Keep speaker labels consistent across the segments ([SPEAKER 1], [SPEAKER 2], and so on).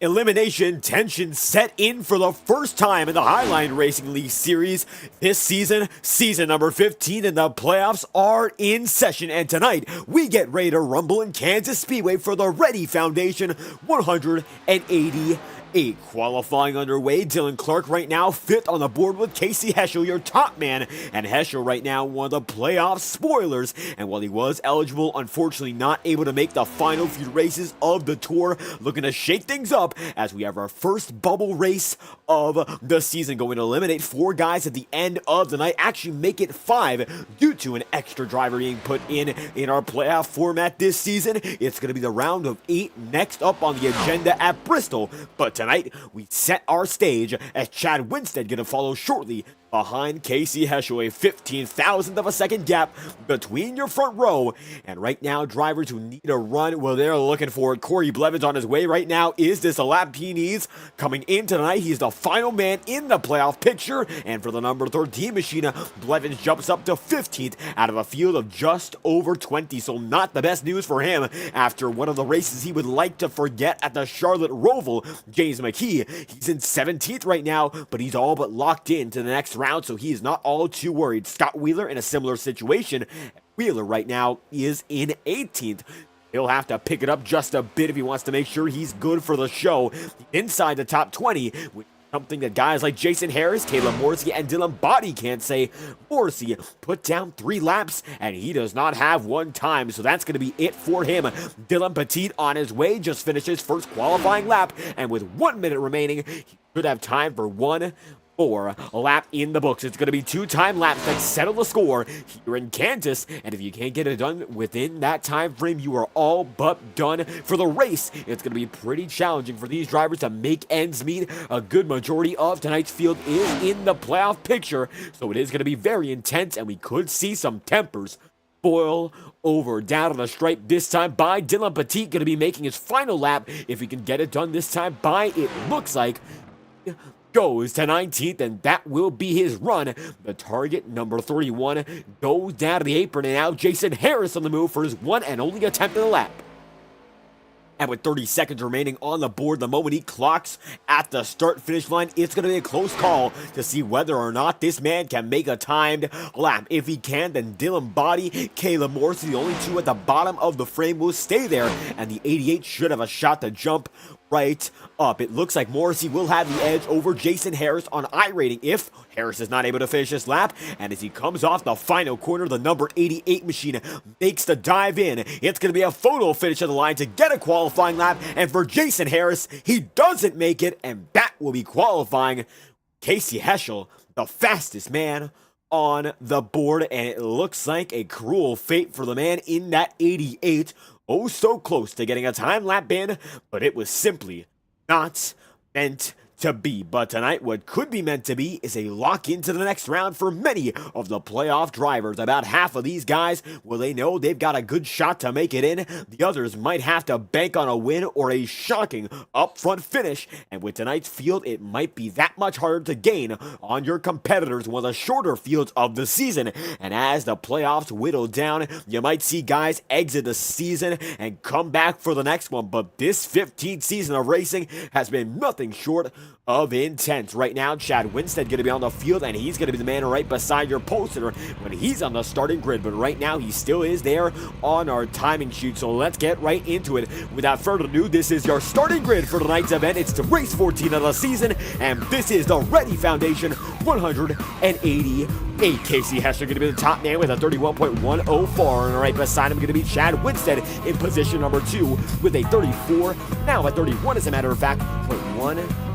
[SPEAKER 1] Elimination tension set in for the first time in the Highline Racing League Series this season. Season number 15 and the playoffs are in session. And tonight, we get ready to rumble in Kansas Speedway for the REAADY Foundation 188. Qualifying underway. Dylan Clark right now fifth on the board with Casey Heschel, your top man. And Heschel right now one of the playoff spoilers. And while he was eligible, unfortunately not able to make the final few races of the tour, looking to shake things up as we have our first bubble race of the season. Going to eliminate 4 guys at the end of the night. Actually make it 5 due to an extra driver being put in our playoff format this season. It's going to be the round of 8 next up on the agenda at Bristol. But tonight, we set our stage as Chad Winstead going to follow shortly behind Casey Heschel, a 15,000th of a second gap between your front row. And right now, drivers who need a run, well, they're looking for it. Corey Blevins on his way right now. Is this a lap he needs? Coming in tonight, he's the final man in the playoff picture. And for the number 13 machine, Blevins jumps up to 15th out of a field of just over 20. So not the best news for him after one of the races he would like to forget at the Charlotte Roval. James McKee, he's in 17th right now, but he's all but locked into the next round, so he is not all too worried. Scott Wheeler in a similar situation. Wheeler right now is in 18th. He'll have to pick it up just a bit if he wants to make sure he's good for the show. Inside the top 20, with something that guys like Jason Harris, Caleb Morrissey, and Dylan Body can't say. Morrissey put down 3 laps, and he does not have one time, so that's going to be it for him. Dylan Petit on his way, just finished his first qualifying lap, and with 1 minute remaining, he should have time for one more lap in the books. It's going to be 2 time laps that settle the score here in Kansas, and if you can't get it done within that time frame, you are all but done for the race. It's going to be pretty challenging for these drivers to make ends meet. A good majority of tonight's field is in the playoff picture, so it is going to be very intense, and we could see some tempers boil over. Down on the stripe this time by Dylan Petit, going to be making his final lap if he can get it done this time by, it looks like, goes to 19th, and that will be his run. The target, number 31, goes down to the apron, and now Jason Harris on the move for his one and only attempt at a lap. And with 30 seconds remaining on the board, the moment he clocks at the start-finish line, it's going to be a close call to see whether or not this man can make a timed lap. If he can, then Dylan Body, Caleb Morrissey, the only 2 at the bottom of the frame, will stay there, and the 88 should have a shot to jump right up. It looks like Morrissey will have the edge over Jason Harris on iRating if Harris is not able to finish this lap. And as he comes off the final corner, the number 88 machine makes the dive in. It's going to be a photo finish of the line to get a qualifying lap. And for Jason Harris, he doesn't make it, and that will be qualifying Casey Heschel, the fastest man on the board. And it looks like a cruel fate for the man in that 88. Oh, so close to getting a time lap in, but it was simply not meant to be. But tonight, what could be meant to be is a lock into the next round for many of the playoff drivers. About half of these guys, well, they know they've got a good shot to make it in. The others might have to bank on a win or a shocking upfront finish. And with tonight's field, it might be that much harder to gain on your competitors, one of the shorter fields of the season. And as the playoffs whittle down, you might see guys exit the season and come back for the next one. But this 15th season of racing has been nothing short of intense. Right now, Chad Winstead going to be on the field, and he's going to be the man right beside your poster when he's on the starting grid. But right now, he still is there on our timing sheet. So let's get right into it. Without further ado, this is your starting grid for tonight's event. It's the race 14 of the season, and this is the REAADY Foundation 188. Casey Heschel going to be the top man with a 31.104, and right beside him going to be Chad Winstead in position number 2 with a 34. Now at 31, as a matter of fact, 0.119.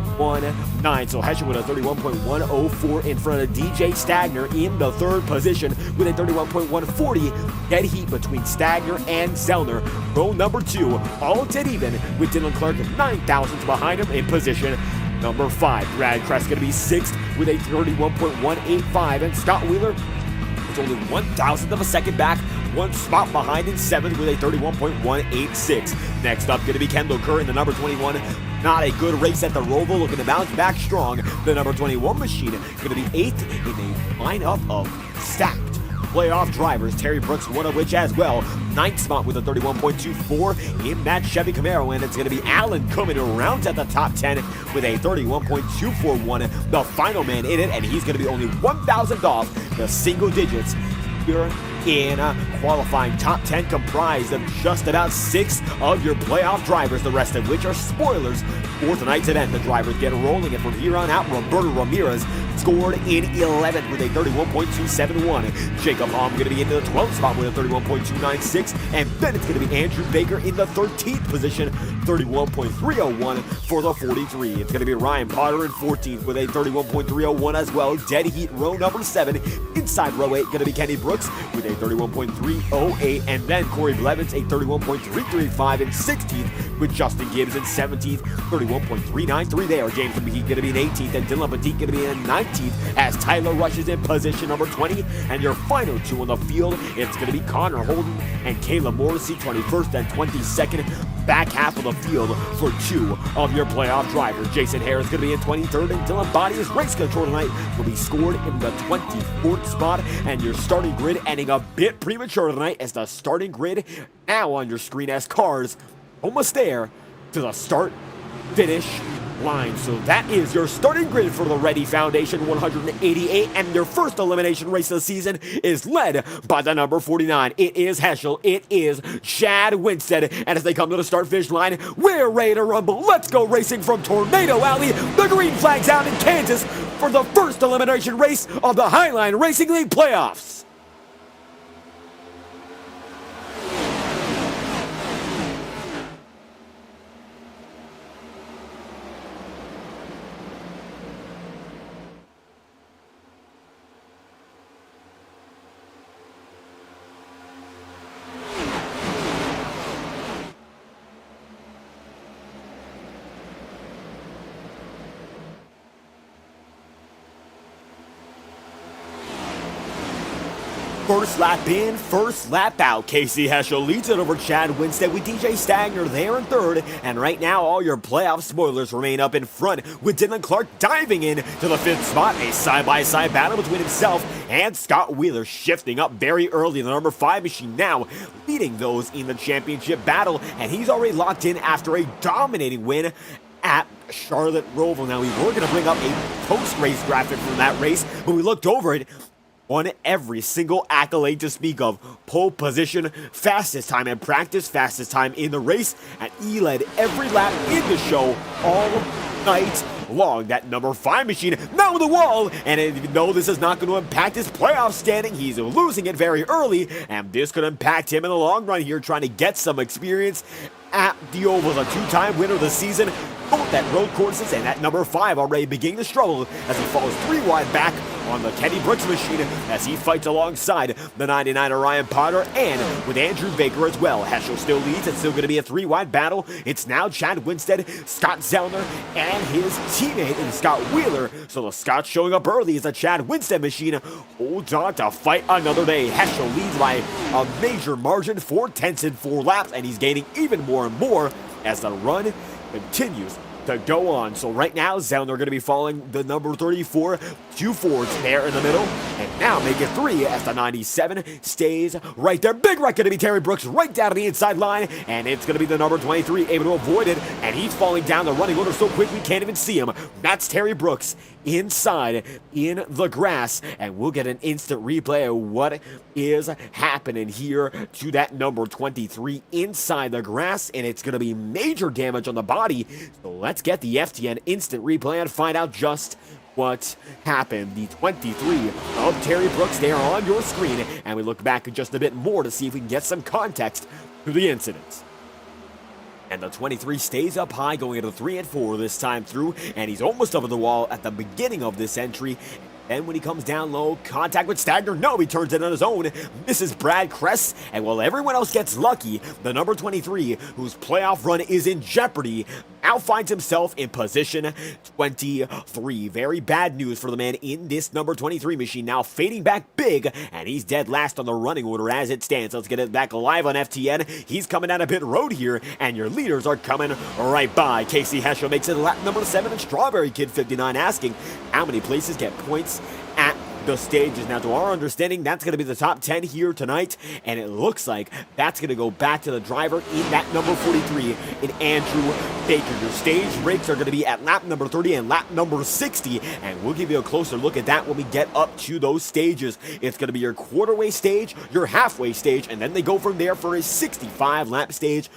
[SPEAKER 1] So Heschel with a 31.104 in front of DJ Stagner in the 3rd position with a 31.140. Dead heat between Stagner and Zellner. Row number 2, all dead even with Dylan Clark 9,000ths behind him in position number 5. Brad Kress going to be 6th with a 31.185, and Scott Wheeler is only 1,000th of a second back, 1 spot behind in 7th with a 31.186. Next up, going to be Kendall Kerr in the number 21. Not a good race at the Roval, looking to bounce back strong. The number 21 machine going to be 8th in a lineup of stacked playoff drivers, Terry Brooks, one of which as well. Ninth spot with a 31.24 in that Chevy Camaro, and it's going to be Alan coming around at the top 10 with a 31.241, the final man in it, and he's going to be only 1,000 off the single digits here in qualifying. Top 10 comprised of just about 6 of your playoff drivers, the rest of which are spoilers for tonight's event. The drivers get rolling, and from here on out, Roberto Ramirez scored in 11th with a 31.271. Jacob Holm going to be into the 12th spot with a 31.296, and then it's going to be Andrew Baker in the 13th position, 31.301 for the 43. It's going to be Ryan Potter in 14th with a 31.301 as well. Dead heat row number 7. Inside row 8 going to be Kenny Brooks with a 31.308, and then Corey Blevins a 31.335 in 16th with Justin Gibbs in 17th, 31.393 there. James McKee going to be in 18th, and Dylan Petit going to be in 19th as Tyler rushes in position number 20. And your final 2 on the field, it's going to be Connor Holden and Kayla Morrissey, 21st and 22nd. Back half of the field for 2 of your playoff drivers. Jason Harris going to be in 23rd, and Dylan Bodies race control tonight will be scored in the 24th spot. And your starting grid ending a bit premature tonight, as the starting grid now on your screen as cars almost there to the start finish line. So that is your starting grid for the REAADY Foundation 188, and their first elimination race of the season is led by the number 49. It is Heschel, it is Chad Winstead, and as they come to the start finish line, we're ready to rumble. Let's go racing from Tornado Alley. The green flag's out in Kansas for the first elimination race of the Highline Racing League playoffs. First lap in, first lap out. Casey Heschel leads it over Chad Winstead with DJ Stagner there in third. And right now, all your playoff spoilers remain up in front with Dylan Clark diving in to the 5th spot. A side-by-side battle between himself and Scott Wheeler, shifting up very early. The number 5 machine now leading those in the championship battle. And he's already locked in after a dominating win at Charlotte Roval. Now, we were going to bring up a post-race graphic from that race, but we looked over it. Won every single accolade to speak of. Pole position, fastest time in practice, fastest time in the race, and he led every lap in the show all night long. That number 5 machine now on the wall, and even though this is not going to impact his playoff standing, he's losing it very early, and this could impact him in the long run here, trying to get some experience at the Ovals. A 2-time winner of the season, both at road courses, and that number 5 already beginning to struggle as he falls 3 wide back on the Kenny Brooks machine as he fights alongside the 99er Ryan Potter and with Andrew Baker as well. Heschel still leads. It's still going to be a 3-wide battle. It's now Chad Winstead, Scott Zellner, and his teammate and Scott Wheeler. So the Scott showing up early as the Chad Winstead machine holds on to fight another day. Heschel leads by a major margin, 4/10 in 4 laps, and he's gaining even more and more as the run continues to go on. So right now, Zellner going to be following the number 34, 2 Fords there in the middle, and now make it 3 as the 97 stays right there. Big wreck going to be Terry Brooks right down to the inside line, and it's going to be the number 23 able to avoid it, and he's falling down the running order so quick we can't even see him. That's Terry Brooks inside in the grass, and we'll get an instant replay of what is happening here to that number 23 inside the grass, and it's going to be major damage on the body. So let's get the FTN instant replay and find out just what happened. The 23 of Terry Brooks there on your screen, and we look back just a bit more to see if we can get some context to the incident. And the 23 stays up high going into 3 and 4 this time through, and he's almost over the wall at the beginning of this entry. Then when he comes down low, contact with Stagner. No, he turns it on his own. Misses Brad Kress. And while everyone else gets lucky, the number 23, whose playoff run is in jeopardy, now finds himself in position 23. Very bad news for the man in this number 23 machine, now fading back big, and he's dead last on the running order as it stands. Let's get it back live on FTN. He's coming down a pit road here, and your leaders are coming right by. Casey Heschel makes it lap number 7, and Strawberry Kid 59 asking how many places get points at the stages. Now, to our understanding, that's going to be the top 10 here tonight, and it looks like that's going to go back to the driver in that number 43 in Andrew Baker. Your stage breaks are going to be at lap number 30 and lap number 60, and we'll give you a closer look at that when we get up to those stages. It's going to be your quarterway stage, your halfway stage, and then they go from there for a 65-lap stage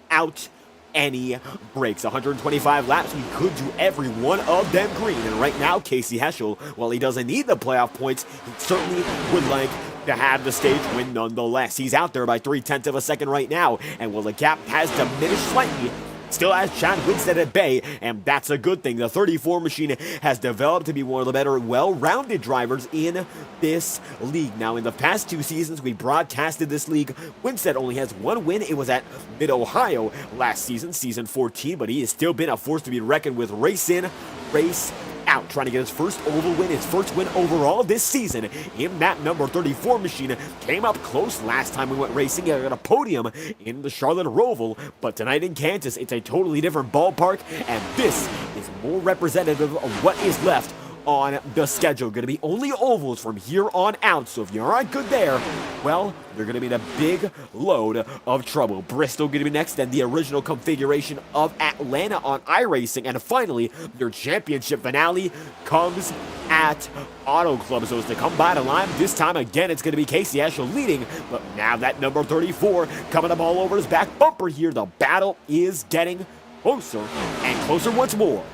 [SPEAKER 1] out any breaks. 125 laps, we could do every one of them green. And right now, Casey Heschel, while he doesn't need the playoff points, he certainly would like to have the stage win nonetheless. He's out there by 0.3 of a second right now, and while the gap has diminished slightly, still has Chad Winstead at bay, and that's a good thing. The 34 machine has developed to be one of the better, well-rounded drivers in this league. Now, in the past 2 seasons, we broadcasted this league. Winstead only has 1 win. It was at Mid-Ohio last season, season 14, but he has still been a force to be reckoned with. Race in, race out, trying to get his first oval win, his first win overall this season in that number 34 machine. Came up close last time we went racing. He got a podium in the Charlotte Roval, but tonight in Kansas, it's a totally different ballpark, and this is more representative of what is left on the schedule. Going to be only ovals from here on out, so if you aren't good there, well, you're going to be in a big load of trouble. Bristol going to be next, then the original configuration of Atlanta on iRacing, and finally, your championship finale comes at Auto Club. So as they come by the line, this time again, it's going to be Casey Heschel leading, but now that number 34 coming up all over his back bumper here. The battle is getting closer and closer once more.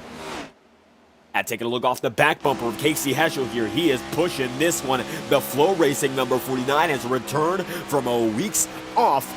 [SPEAKER 1] Taking a look off the back bumper of Casey Heschel here. He is pushing this one. The Flow Racing number 49 has returned from a week's off.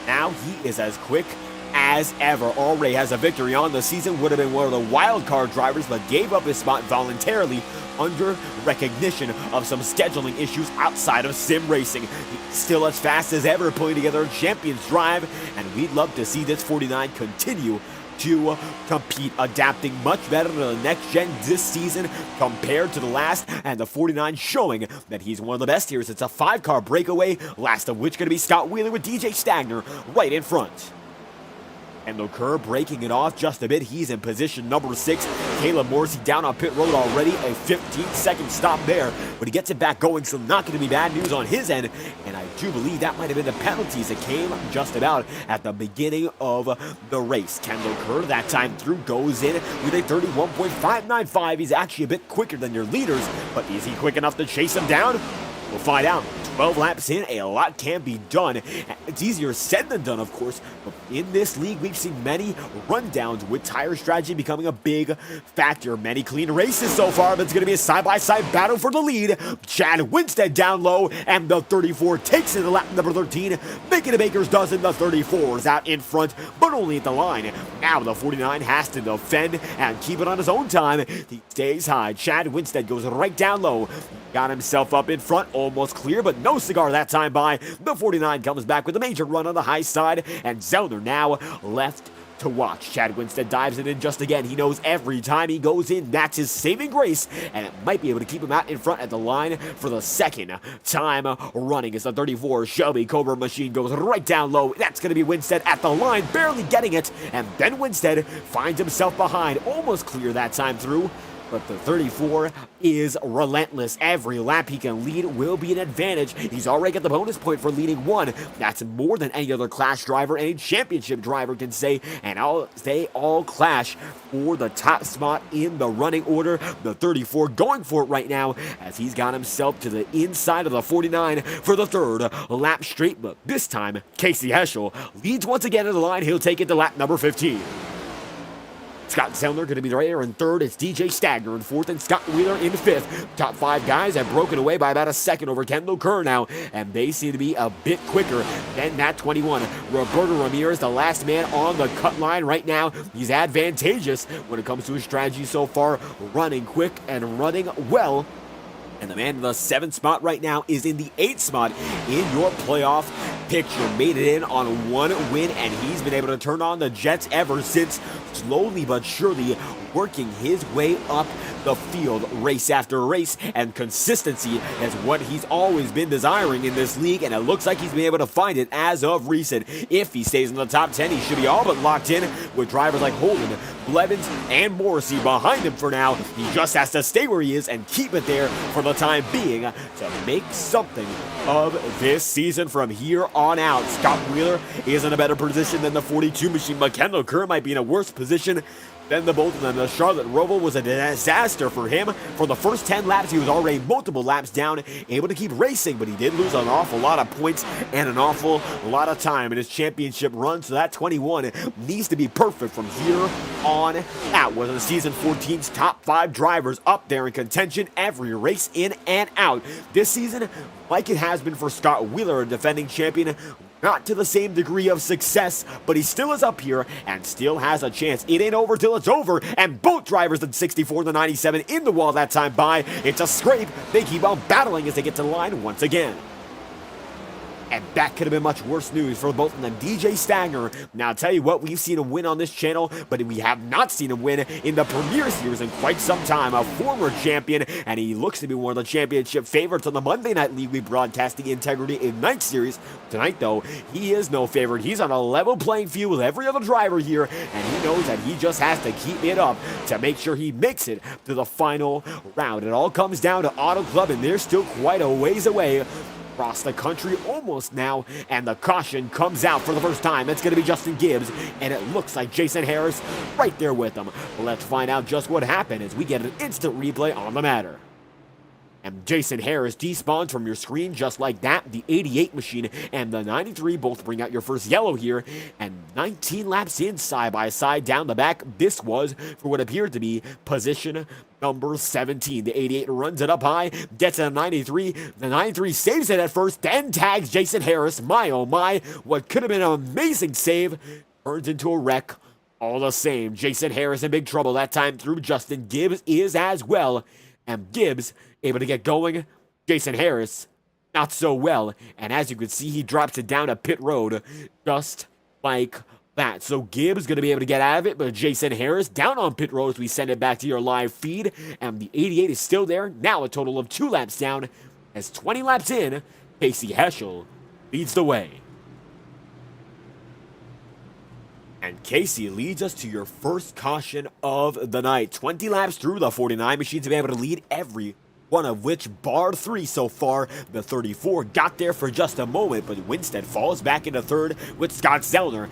[SPEAKER 1] Now he is as quick as ever. Already has a victory on the season. Would have been one of the wild card drivers, but gave up his spot voluntarily under recognition of some scheduling issues outside of sim racing. He's still as fast as ever, putting together a champion's drive, and we'd love to see this 49 continue to compete, adapting much better to the next gen this season compared to the last, and the 49 showing that he's one of the best here. It's a 5-car breakaway, last of which going to be Scott Wheeler with DJ Stagner right in front. And Kerr breaking it off just a bit. He's in position number 6. Caleb Morrissey down on pit road already. A 15-second stop there, but he gets it back going, so not going to be bad news on his end. And I do believe that might have been the penalties that came just about at the beginning of the race. Kendall Kerr that time through goes in with a 31.595. He's actually a bit quicker than your leaders, but is he quick enough to chase him down? We'll find out. 12 laps in, a lot can be done. It's easier said than done, of course, but in this league, we've seen many rundowns with tire strategy becoming a big factor. Many clean races so far, but it's going to be a side-by-side battle for the lead. Chad Winstead down low, and the 34 takes it to lap number 13, making a baker's dozen. The 34 is out in front, but only at the line. Now the 49 has to defend and keep it on his own time. He stays high. Chad Winstead goes right down low. Got himself up in front, almost clear, but no cigar that time by. The 49 comes back with a major run on the high side, and Zellner now left to watch. Chad Winstead dives it in just again. He knows every time he goes in, that's his saving grace, and it might be able to keep him out in front at the line for the second time running. As the 34 Shelby Cobra machine goes right down low. That's going to be Winstead at the line, barely getting it, and then Winstead finds himself behind, almost clear that time through. But the 34 is relentless. Every lap he can lead will be an advantage. He's already got the bonus point for leading 1. That's more than any other Clash driver, any championship driver can say. And they all clash for the top spot in the running order. The 34 going for it right now as he's got himself to the inside of the 49 for the 3rd lap straight. But this time, Casey Heschel leads once again to the line. He'll take it to lap number 15. Scott Zellner going to be right there in 3rd. It's DJ Stagner in 4th and Scott Wheeler in 5th. Top 5 guys have broken away by about a second over Kendall Kerr now, and they seem to be a bit quicker than that 21. Roberto Ramirez, the last man on the cut line right now. He's advantageous when it comes to his strategy so far, running quick and running well. And the man in the 7th spot right now is in the 8th spot in your playoff picture. Made it in on 1 win, and he's been able to turn on the Jets ever since, slowly but surely working his way up the field race after race, and consistency is what he's always been desiring in this league, and it looks like he's been able to find it as of recent. If he stays in the top 10, he should be all but locked in with drivers like Holden, Blevins, and Morrissey behind him for now. He just has to stay where he is and keep it there for the time being to make something of this season from here on out. Scott Wheeler is in a better position than the 42 machine. McKenna Kerr might be in a worse position than the both of them. The Charlotte Roval was a disaster for him. For the first 10 laps, he was already multiple laps down, able to keep racing, but he did lose an awful lot of points and an awful lot of time in his championship run, so that 21 needs to be perfect from here on out. One of the season 14's top 5 drivers up there in contention every race in and out. This season, like it has been for Scott Wheeler, a defending champion, not to the same degree of success, but he still is up here and still has a chance. It ain't over till it's over, and both drivers in 64 to 97 in the wall that time by. It's a scrape. They keep on battling as they get to the line once again. And that could have been much worse news for both of them. DJ Stagner, now I'll tell you what, we've seen him win on this channel, but we have not seen him win in the Premier Series in quite some time. A former champion, and he looks to be one of the championship favorites on the Monday Night League we broadcast the Integrity Ignite Series. Tonight, though, he is no favorite. He's on a level playing field with every other driver here, and he knows that he just has to keep it up to make sure he makes it to the final round. It all comes down to Auto Club, and they're still quite a ways away across the country almost now, and the caution comes out for the first time. It's going to be Justin Gibbs, and it looks like Jason Harris right there with him. Let's find out just what happened as we get an instant replay on the matter. And Jason Harris despawns from your screen just like that. The 88 machine and the 93 both bring out your first yellow here. And 19 laps in, side by side down the back. This was for what appeared to be position number 17. The 88 runs it up high, gets to the 93. The 93 saves it at first, then tags Jason Harris. My, oh my, what could have been an amazing save turns into a wreck all the same. Jason Harris in big trouble that time through. Justin Gibbs is as well. And Gibbs able to get going. Jason Harris not so well. And as you can see, he drops it down a pit road just like that. So Gibbs going to be able to get out of it, but Jason Harris down on pit road as we send it back to your live feed. And the 88 is still there. Now a total of 2 laps down. As 20 laps in, Casey Heschel leads the way. And Casey leads us to your first caution of the night. 20 laps through, the 49 machines have been able to lead every one of which, bar 3 so far. The 34 got there for just a moment, but Winstead falls back into third with Scott Zellner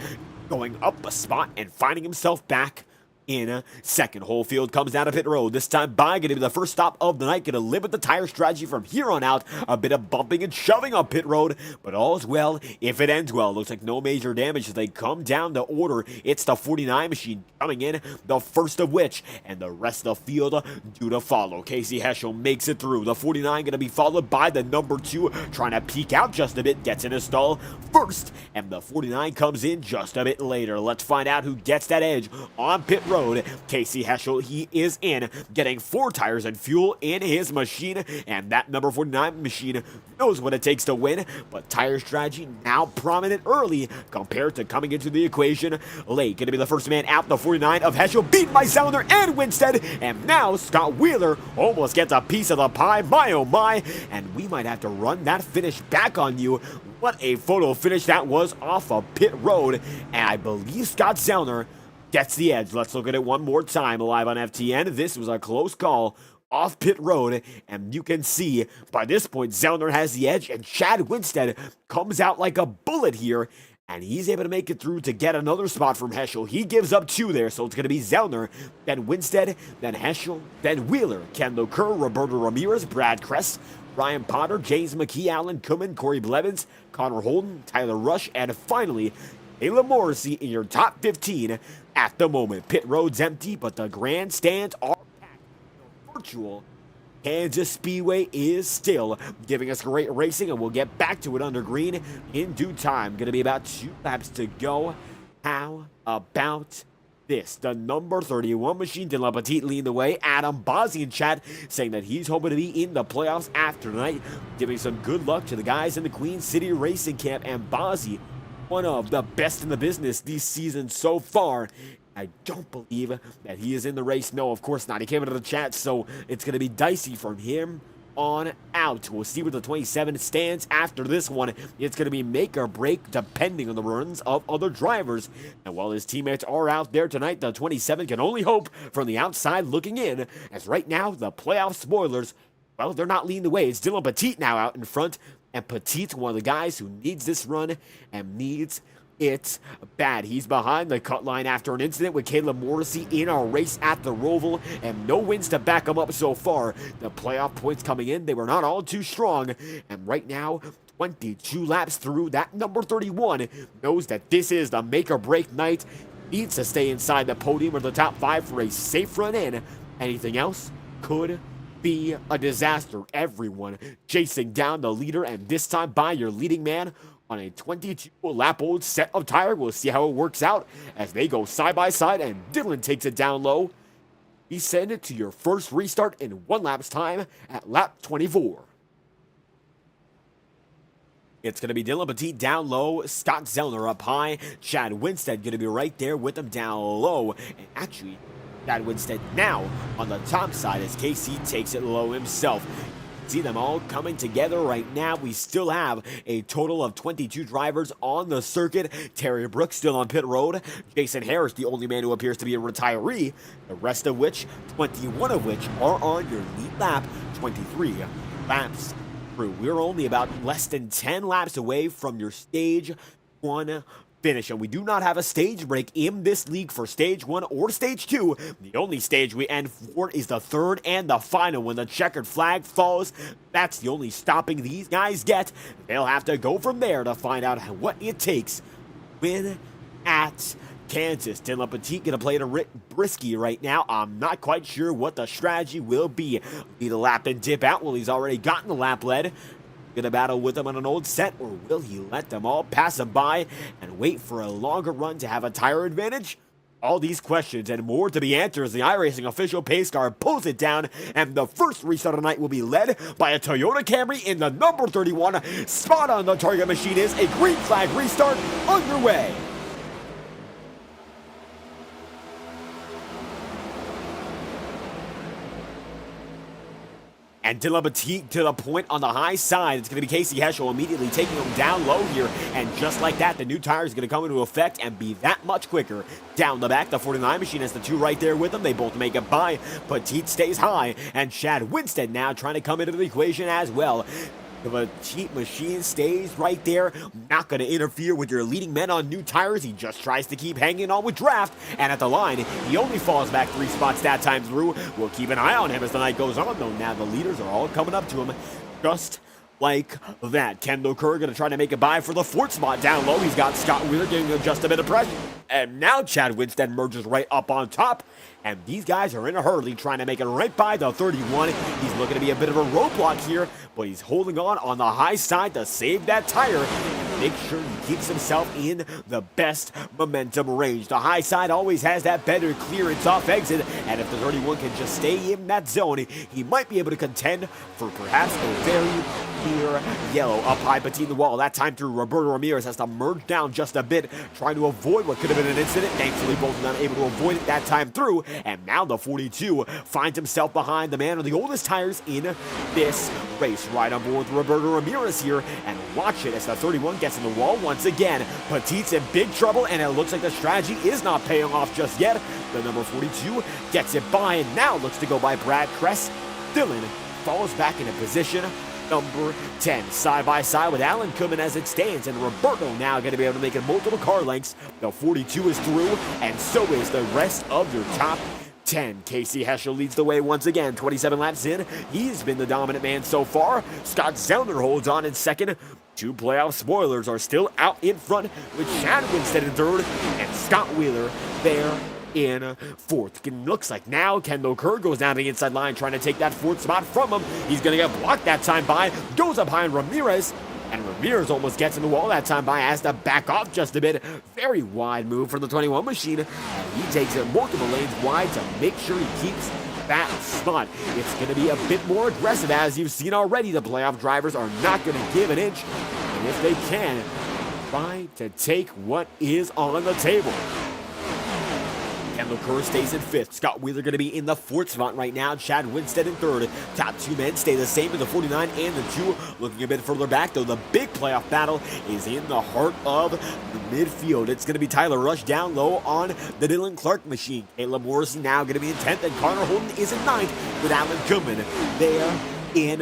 [SPEAKER 1] going up a spot and finding himself back in second. Holefield comes down to pit road. This time by going to be the first stop of the night. Going to live with the tire strategy from here on out. A bit of bumping and shoving on pit road, but all's well if it ends well. Looks like no major damage as they come down the order. It's the 49 machine coming in, the first of which, and the rest of the field due to follow. Casey Heschel makes it through. The 49 going to be followed by the number 2, trying to peek out just a bit, gets in his stall first, and the 49 comes in just a bit later. Let's find out who gets that edge on pit road. Casey Heschel, he is in, getting 4 tires and fuel in his machine, and that number 49 machine knows what it takes to win, but tire strategy now prominent early compared to coming into the equation late. Going to be the first man out, the 49 of Heschel, beat by Zellner and Winstead, and now Scott Wheeler almost gets a piece of the pie, my oh my, and we might have to run that finish back on you. What a photo finish that was off of pit road, and I believe Scott Zellner gets the edge. Let's look at it one more time live on FTN. This was a close call off pit road, and you can see by this point Zellner has the edge, and Chad Winstead comes out like a bullet here, and he's able to make it through to get another spot from Heschel. He gives up 2 there, so it's going to be Zellner, then Winstead, then Heschel, then Wheeler, Kendall Kerr, Roberto Ramirez, Brad Kress, Ryan Potter, James McKee, Alan Kuhlman, Corey Blevins, Connor Holden, Tyler Rush, and finally Taylor Morrissey in your top 15 at the moment. Pit road's empty, but the grandstands are packed. The virtual Kansas Speedway is still giving us great racing, and we'll get back to it under green in due time. Going to be about 2 laps to go. How about this? The number 31 machine, Dylan Petit leading the way. Adam Bozzi in chat saying that he's hoping to be in the playoffs after tonight, giving some good luck to the guys in the Queen City Racing Camp. And Bozzi, one of the best in the business this season so far. I don't believe that he is in the race. No, of course not. He came into the chat, so it's going to be dicey from him on out. We'll see where the 27 stands after this one. It's going to be make or break depending on the runs of other drivers. And while his teammates are out there tonight, the 27 can only hope from the outside looking in, as right now the playoff spoilers, well, they're not leading the way. It's Dylan Petit now out in front, and Petit's one of the guys who needs this run and needs it bad. He's behind the cut line after an incident with Caleb Morrissey in our race at the Roval, and no wins to back him up so far. The playoff points coming in, they were not all too strong, and right now 22 laps through, that number 31 knows that this is the make or break night. Needs to stay inside the podium or the top 5 for a safe run in. Anything else could be a disaster. Everyone chasing down the leader, and this time by your leading man on a 22-lap-old set of tire. We'll see how it works out as they go side by side, and Dylan takes it down low. He sent it to your first restart in 1 lap's time at lap 24. It's going to be Dylan Petit down low, Scott Zellner up high, Chad Winstead going to be right there with him down low, and actually Chad Winstead now on the top side as Casey takes it low himself. See them all coming together right now. We still have a total of 22 drivers on the circuit. Terry Brooks still on pit road. Jason Harris, the only man who appears to be a retiree. The rest of which, 21 of which, are on your lead lap. 23 laps through. We're only about less than 10 laps away from your stage 1 finish, and we do not have a stage break in this league for stage 1 or stage 2. The only stage we end for is the 3rd and the final. When the checkered flag falls, that's the only stopping these guys get. They'll have to go from there to find out what it takes to win at Kansas. Dylan Petit gonna play it a brisky right now. I'm not quite sure what the strategy will be. Need a lap and dip out. Well, he's already gotten the lap lead. Gonna battle with them on an old set, or will he let them all pass him by and wait for a longer run to have a tire advantage? All these questions and more to be answered as the iRacing official pace car pulls it down, and the first restart of the night will be led by a Toyota Camry in the number 31. Spot on the target machine is a green flag restart underway. And Dylan Petit to the point on the high side. It's going to be Casey Heschel immediately taking him down low here. And just like that, the new tire is going to come into effect and be that much quicker. Down the back, the 49 machine has the 2 right there with them. They both make it by. Petit stays high. And Chad Winstead now trying to come into the equation as well. The cheat machine stays right there, not going to interfere with your leading men on new tires. He just tries to keep hanging on with draft, and at the line, he only falls back 3 spots that time through. We'll keep an eye on him as the night goes on, though. Now the leaders are all coming up to him just like that. Kendall Kerr going to try to make a buy for the 4th spot down low. He's got Scott Wheeler giving him just a bit of pressure. And now Chad Winstead merges right up on top. And these guys are in a hurry trying to make it right by the 31. He's looking to be a bit of a roadblock here, but he's holding on the high side to save that tire and make sure he keeps himself in the best momentum range. The high side always has that better clearance off exit, and if the 31 can just stay in that zone, he might be able to contend for perhaps a very near yellow. Up high between the wall, that time through Roberto Ramirez has to merge down just a bit, trying to avoid what could have been an incident. Thankfully, both of them able to avoid it that time through. And now the 42 finds himself behind the man on the oldest tires in this race. Right on board with Roberto Ramirez here, and watch it as the 31 gets in the wall once again. Petit's in big trouble, and it looks like the strategy is not paying off just yet. The number 42 gets it by, and now looks to go by Brad Kress. Dylan falls back into position. Number 10, side by side with Alan Kuhlman as it stands, and Roberto now going to be able to make it multiple car lengths. The 42 is through, and so is the rest of your top 10. Casey Heschel leads the way once again. 27 laps in, he's been the dominant man so far. Scott Zellner holds on in second. 2 playoff spoilers are still out in front with Chad Winstead in third and Scott Wheeler there in 4th. It looks like now Kendall Kerr goes down the inside line trying to take that 4th spot from him. He's going to get blocked that time by, goes up behind Ramirez, and Ramirez almost gets in the wall that time by, has to back off just a bit. Very wide move from the 21 machine, and he takes it multiple lanes wide to make sure he keeps that spot. It's going to be a bit more aggressive, as you've seen already. The playoff drivers are not going to give an inch, and if they can, try to take what is on the table. McCurr stays in 5th. Scott Wheeler going to be in the 4th spot right now. Chad Winstead in 3rd. Top 2 men stay the same in the 49 and the 2. Looking a bit further back, though, the big playoff battle is in the heart of the midfield. It's going to be Tyler Rush down low on the Dylan Clark machine. Caleb Morrison now going to be in 10th, and Connor Holden is in 9th with Alan Goodman there in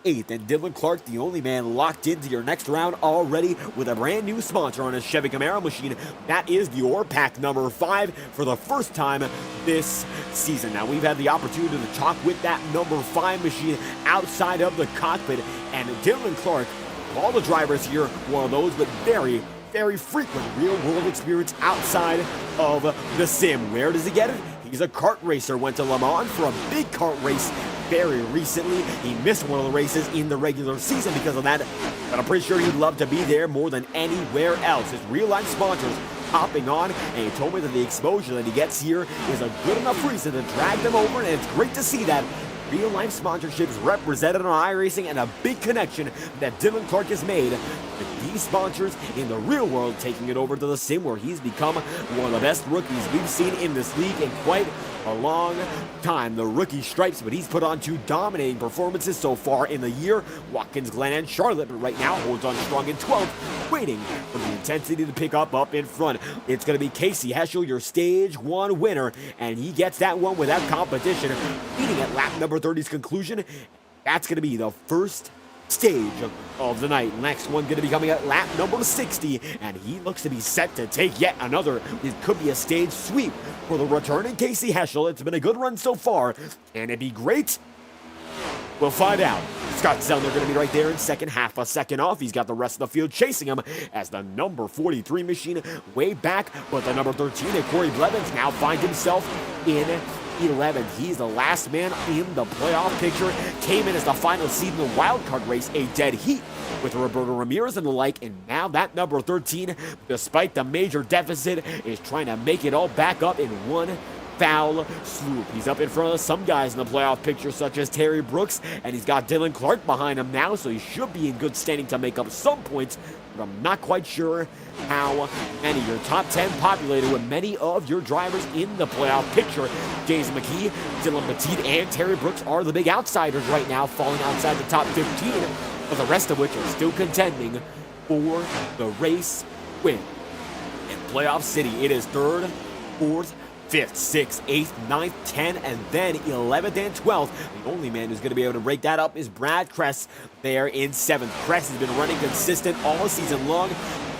[SPEAKER 1] 8th. And Dylan Clark, the only man locked into your next round already with a brand new sponsor on his Chevy Camaro machine. That is the Orpac number 5 for the first time this season. Now, we've had the opportunity to talk with that number 5 machine outside of the cockpit, and Dylan Clark, of all the drivers here, one of those with very frequent real-world experience outside of the sim. Where does he get it? He's a kart racer, went to Le Mans for a big kart race very recently. He missed one of the races in the regular season because of that, but I'm pretty sure he'd love to be there more than anywhere else. His real-life sponsors hopping on, and he told me that the exposure that he gets here is a good enough reason to drag them over, and it's great to see that real-life sponsorships represented on iRacing, and a big connection that Dylan Clark has made with these sponsors in the real world, taking it over to the sim, where he's become one of the best rookies we've seen in this league in quite a long time. The rookie stripes, but he's put on 2 dominating performances so far in the year. Watkins, Glen, and Charlotte, but right now holds on strong in 12th, waiting for the intensity to pick up in front. It's going to be Casey Heschel, your stage 1 winner, and he gets that one without competition, leading at lap number 30's conclusion. That's going to be the first stage of the night. Next one going to be coming at lap number 60, and he looks to be set to take yet another. It could be a stage sweep for the returning Casey Heschel. It's been a good run so far. Can it be great? We'll find out. Scott Zellner going to be right there in second, half a second off. He's got the rest of the field chasing him as the number 43 machine way back, but the number 13 and Corey Blevins now finds himself in 11th. He's the last man in the playoff picture. Came in as the final seed in the wildcard race, a dead heat with Roberto Ramirez and the like, and now that number 13, despite the major deficit, is trying to make it all back up in one foul swoop. He's up in front of some guys in the playoff picture, such as Terry Brooks, and he's got Dylan Clark behind him now, so he should be in good standing to make up some points, but I'm not quite sure how many. Your top 10 populated with many of your drivers in the playoff picture. James McKee, Dylan Petit, and Terry Brooks are the big outsiders right now, falling outside the top 15, but the rest of which are still contending for the race win. In Playoff City, it is 3rd, 4th, 5th, 6th, 8th, 9th, 10th, and then 11th and 12th. The only man who's going to be able to break that up is Brad Kress there in 7th. Kress has been running consistent all season long,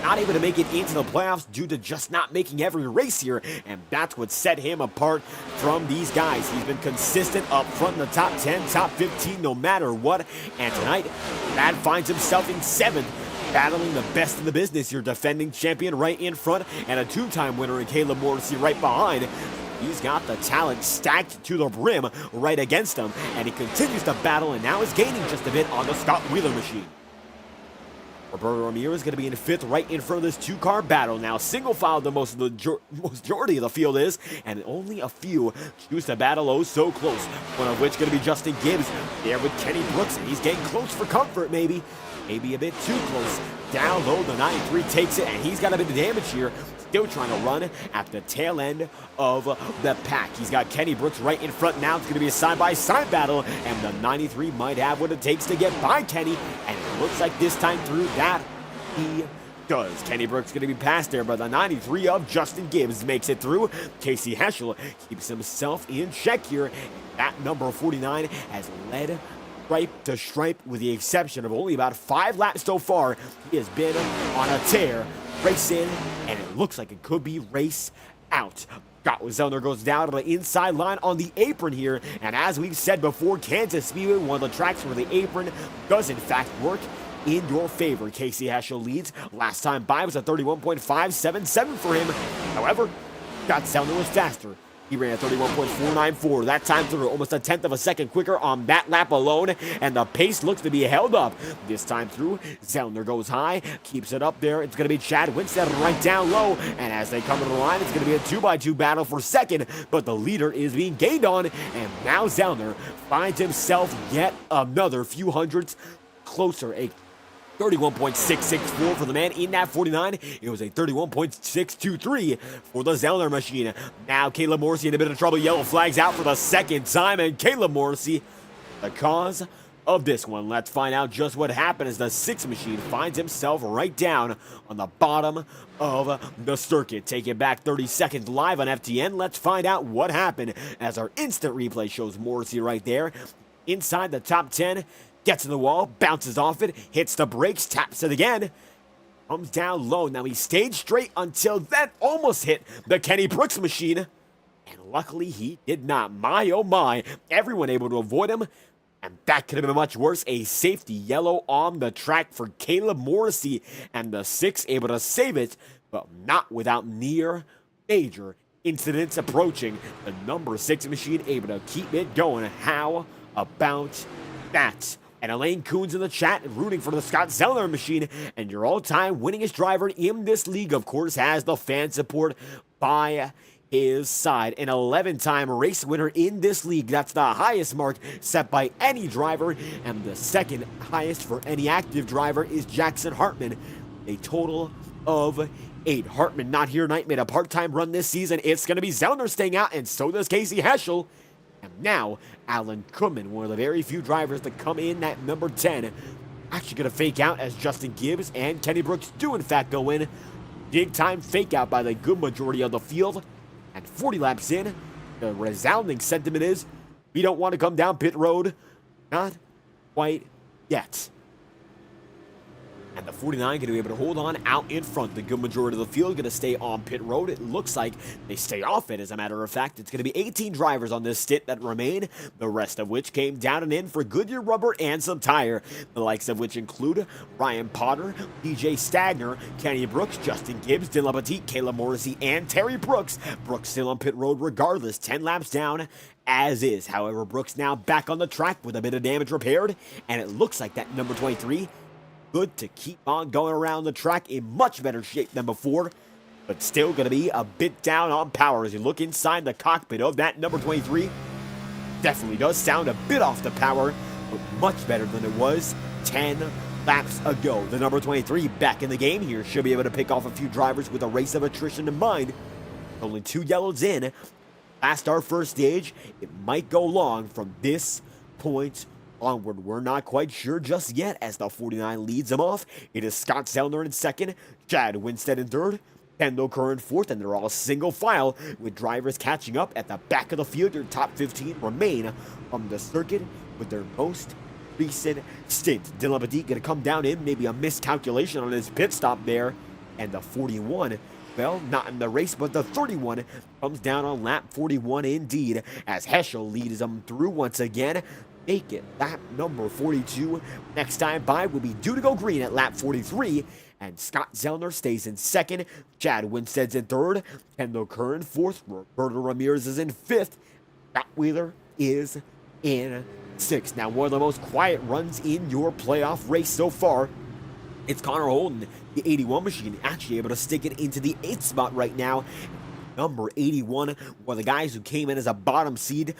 [SPEAKER 1] not able to make it into the playoffs due to just not making every race here, and that's what set him apart from these guys. He's been consistent up front in the top 10, top 15, no matter what, and tonight, Brad finds himself in 7th, battling the best in the business. Your defending champion right in front, and a 2-time winner in Caleb Morrissey right behind. He's got the talent stacked to the brim right against him, and he continues to battle, and now is gaining just a bit on the Scott Wheeler machine. Roberto Ramirez is going to be in 5th right in front of this 2-car battle. Now, single file the majority of the field is, and only a few choose to battle oh so close. One of which going to be Justin Gibbs there with Kenny Brooks, and he's getting close for comfort maybe a bit too close. Down low, the 93 takes it, and he's got a bit of damage here. Still trying to run at the tail end of the pack. He's got Kenny Brooks right in front now. It's going to be a side-by-side battle, and the 93 might have what it takes to get by Kenny, and it looks like this time through that he does. Kenny Brooks going to be passed there, but the 93 of Justin Gibbs makes it through. Casey Heschel keeps himself in check here. That number 49 has led stripe to stripe, with the exception of only about 5 laps so far. He has been on a tear. Race in, and it looks like it could be race out. Scott Zellner goes down to the inside line on the apron here, and as we've said before, Kansas Speedway, one of the tracks where the apron does in fact work in your favor. Casey Heschel leads. Last time by was a 31.577 for him. However, Scott Zellner was faster. He ran a 31.494. That time through almost a 1/10 of a second quicker on that lap alone, and the pace looks to be held up. This time through, Zellner goes high, keeps it up there. It's going to be Chad Winstead right down low, and as they come to the line, it's going to be a 2x2 battle for second, but the leader is being gained on, and now Zellner finds himself yet another few hundredths closer. A 31.664 for the man in that 49. It was a 31.623 for the Zellner machine. Now Caleb Morrissey in a bit of trouble. Yellow flags out for the second time, and Caleb Morrissey, the cause of this one. Let's find out just what happened as the 6 machine finds himself right down on the bottom of the circuit. Taking back 30 seconds live on FTN. Let's find out what happened as our instant replay shows Morrissey right there inside the top 10. Gets in the wall, bounces off it, hits the brakes, taps it again, comes down low. Now he stayed straight until that almost hit the Kenny Brooks machine, and luckily he did not. My oh my, everyone able to avoid him, and that could have been much worse. A safety yellow on the track for Caleb Morrissey, and the 6 able to save it, but not without near major incidents approaching. The number 6 machine able to keep it going. How about that? And Elaine Coons in the chat rooting for the Scott Zellner machine. And your all-time winningest driver in this league, of course, has the fan support by his side. An 11-time race winner in this league. That's the highest mark set by any driver. And the second highest for any active driver is Jackson Hartman. A total of 8. Hartman not here tonight, made a part-time run this season. It's going to be Zellner staying out, and so does Casey Heschel. And now, Alan Kumman, one of the very few drivers to come in at number 10, actually going to fake out as Justin Gibbs and Kenny Brooks do in fact go in. Big time fake out by the good majority of the field. And 40 laps in, the resounding sentiment is, we don't want to come down pit road. Not quite yet. And the 49 going to be able to hold on out in front. The good majority of the field going to stay on pit road. It looks like they stay off it, as a matter of fact. It's going to be 18 drivers on this stint that remain, the rest of which came down and in for Goodyear rubber and some tire. The likes of which include Ryan Potter, DJ Stagner, Kenny Brooks, Justin Gibbs, Dylan Petit, Caleb Morrissey, and Terry Brooks. Brooks still on pit road regardless, 10 laps down as is. However, Brooks now back on the track with a bit of damage repaired, and it looks like that number 23 good to keep on going around the track in much better shape than before, but still going to be a bit down on power as you look inside the cockpit of that number 23. Definitely does sound a bit off the power, but much better than it was 10 laps ago. The number 23 back in the game here should be able to pick off a few drivers with a race of attrition in mind. Only 2 yellows in. Past our first stage, it might go long from this point onward. We're not quite sure just yet as the 49 leads them off. It is Scott Zellner in second, Chad Winstead in third, Kendall Kerr in fourth, and they're all single file with drivers catching up at the back of the field. Your top 15 remain on the circuit with their most recent stint. Dylan Petit going to come down in, maybe a miscalculation on his pit stop there, and the 41, well, not in the race, but the 31 comes down on lap 41 indeed, as Heschel leads them through once again. Make it lap number 42. Next time by will be due to go green at lap 43. And Scott Zellner stays in second. Chad Winstead's in third. Kendall Kerr in fourth. Roberto Ramirez is in fifth. Scott Wheeler is in sixth. Now, one of the most quiet runs in your playoff race so far. It's Connor Holden, the 81 machine, actually able to stick it into the 8th spot right now. Number 81, one of the guys who came in as a bottom seed,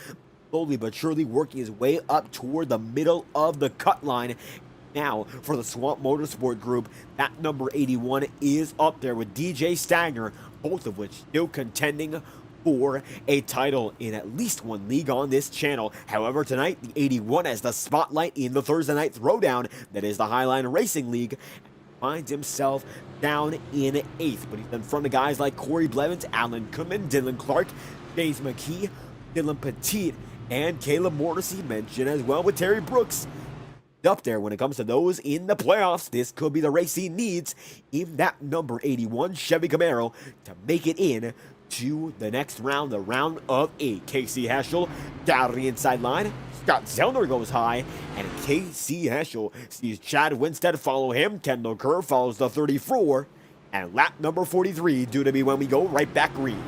[SPEAKER 1] slowly but surely working his way up toward the middle of the cut line. Now, for the Swamp Motorsport Group, that number 81 is up there with DJ Stagner, both of which still contending for a title in at least one league on this channel. However, tonight, the 81 has the spotlight in the Thursday night throwdown that is the Highline Racing League. Finds himself down in 8th, but he's in front of guys like Corey Blevins, Alan Kumman, Dylan Clark, James McKee, Dylan Petit, and Caleb Morrissey mentioned as well with Terry Brooks. Up there when it comes to those in the playoffs, this could be the race he needs in that number 81 Chevy Camaro to make it in to the next round, the round of 8. Casey Heschel down the inside line. Scott Zellner goes high, and Casey Heschel sees Chad Winstead follow him. Kendall Kerr follows the 34, and lap number 43 due to be when we go right back green.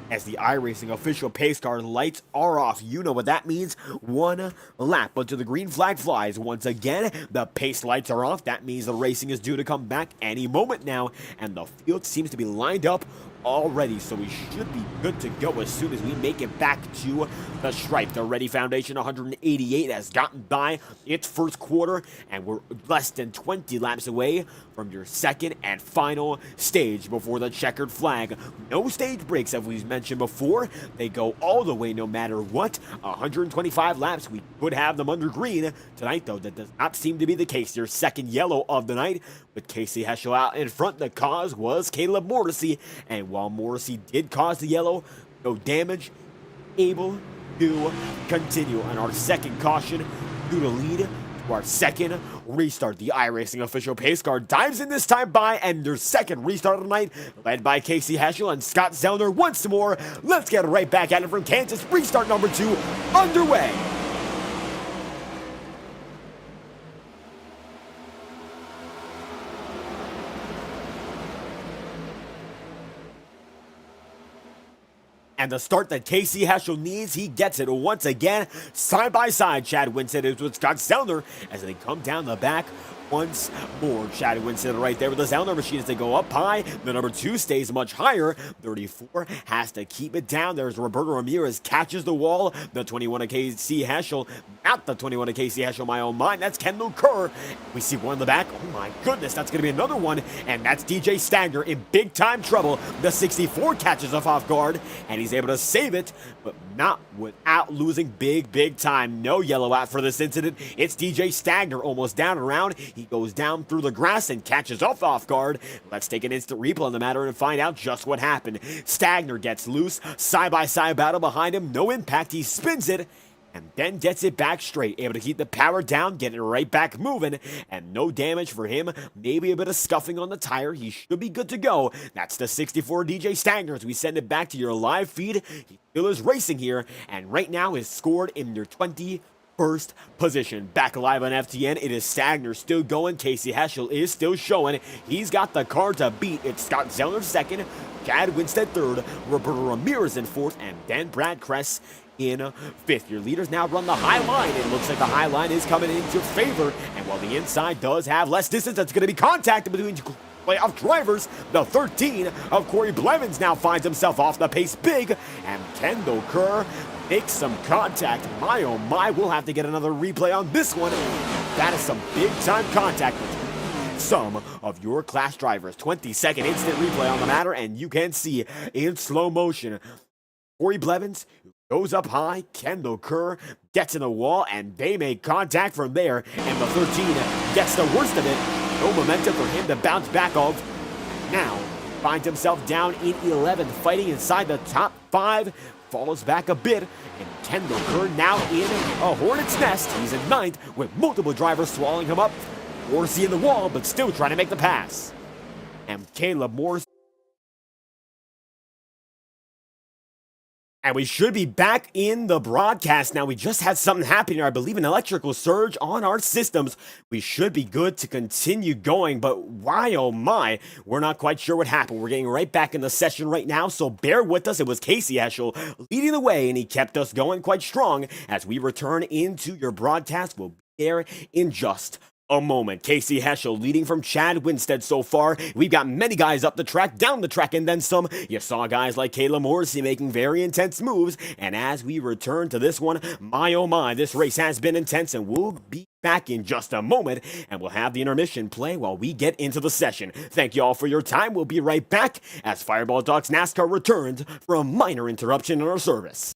[SPEAKER 1] As the iRacing official pace car lights are off, you know what that means. 1 lap until the green flag flies. Once again, the pace lights are off. That means the racing is due to come back any moment now. And the field seems to be lined up already, so we should be good to go as soon as we make it back to the stripe. The REAADY Foundation 188 has gotten by its first quarter, and we're less than 20 laps away from your second and final stage before the checkered flag. No stage breaks, as we've mentioned before. They go all the way no matter what. 125 laps, we could have them under green. Tonight, though, that does not seem to be the case. Your second yellow of the night, with Casey Heschel out in front. The cause was Caleb Morrissey, and while Morrissey did cause the yellow, no damage, able to continue. And our second caution due to lead to our second restart. The iRacing official pace car dives in this time by, and their second restart of the night, led by Casey Heschel and Scott Zellner once more. Let's get right back at it from Kansas. Restart number 2 underway. And the start that Casey Heschel needs, he gets it once again. Side by side, Chad Winston is with Scott Zellner as they come down the back once more. Chad Winston right there with the Zellner machine as they go up high. The number 2 stays much higher. 34 has to keep it down. There's Roberto Ramirez, catches the wall. The 21 of Casey Heschel, not the 21 of Casey Heschel, my own mind. That's Kendall Kerr. We see one in the back. Oh my goodness, that's going to be another one. And that's DJ Stagner in big time trouble. The 64 catches off guard, and he's able to save it, but not without losing big time. No yellow out for this incident. It's DJ Stagner almost down and around. He goes down through the grass and catches off guard. Let's take an instant replay on the matter and find out just what happened. Stagner gets loose. Side-by-side battle behind him. No impact. He spins it and then gets it back straight. Able to keep the power down, getting it right back moving, and no damage for him. Maybe a bit of scuffing on the tire. He should be good to go. That's the 64 DJ Stagner as we send it back to your live feed. He still is racing here, and right now is scored in your 21st position. Back alive on FTN, it is Stagner still going. Casey Heschel is still showing. He's got the car to beat. It's Scott Zellner second, Chad Winstead third, Roberto Ramirez in fourth, and then Brad Kress in fifth. Your leaders now run the high line. It looks like the high line is coming into favor, and while the inside does have less distance, that's going to be contact between playoff drivers. The 13 of Corey Blevins now finds himself off the pace big, and Kendall Kerr makes some contact. My oh my, we'll have to get another replay on this one. That is some big time contact between some of your class drivers. 20-second instant replay on the matter, and you can see in slow motion Corey Blevins goes up high. Kendall Kerr gets in the wall, and they make contact from there, and the 13 gets the worst of it. No momentum for him to bounce back of. Now finds himself down in 11th, fighting inside the top 5. Falls back a bit, and Kendall Kerr now in a hornet's nest. He's in 9th with multiple drivers swallowing him up. Morrissey in the wall, but still trying to make the pass. And Caleb Morrissey. And we should be back in the broadcast now. We just had something happen here. I believe an electrical surge on our systems. We should be good to continue going, but why oh my, we're not quite sure what happened. We're getting right back in the session right now, so bear with us. It was Casey Heschel leading the way, and he kept us going quite strong. As we return into your broadcast, we'll be there in just a moment. Casey Heschel leading from Chad Winstead so far. We've got many guys up the track, down the track, and then some. You saw guys like Caleb Morrissey making very intense moves. And as we return to this one, my oh my, this race has been intense, and we'll be back in just a moment, and we'll have the intermission play while we get into the session. Thank you all for your time. We'll be right back as Fireball Talks NASCAR returns for a minor interruption in our service.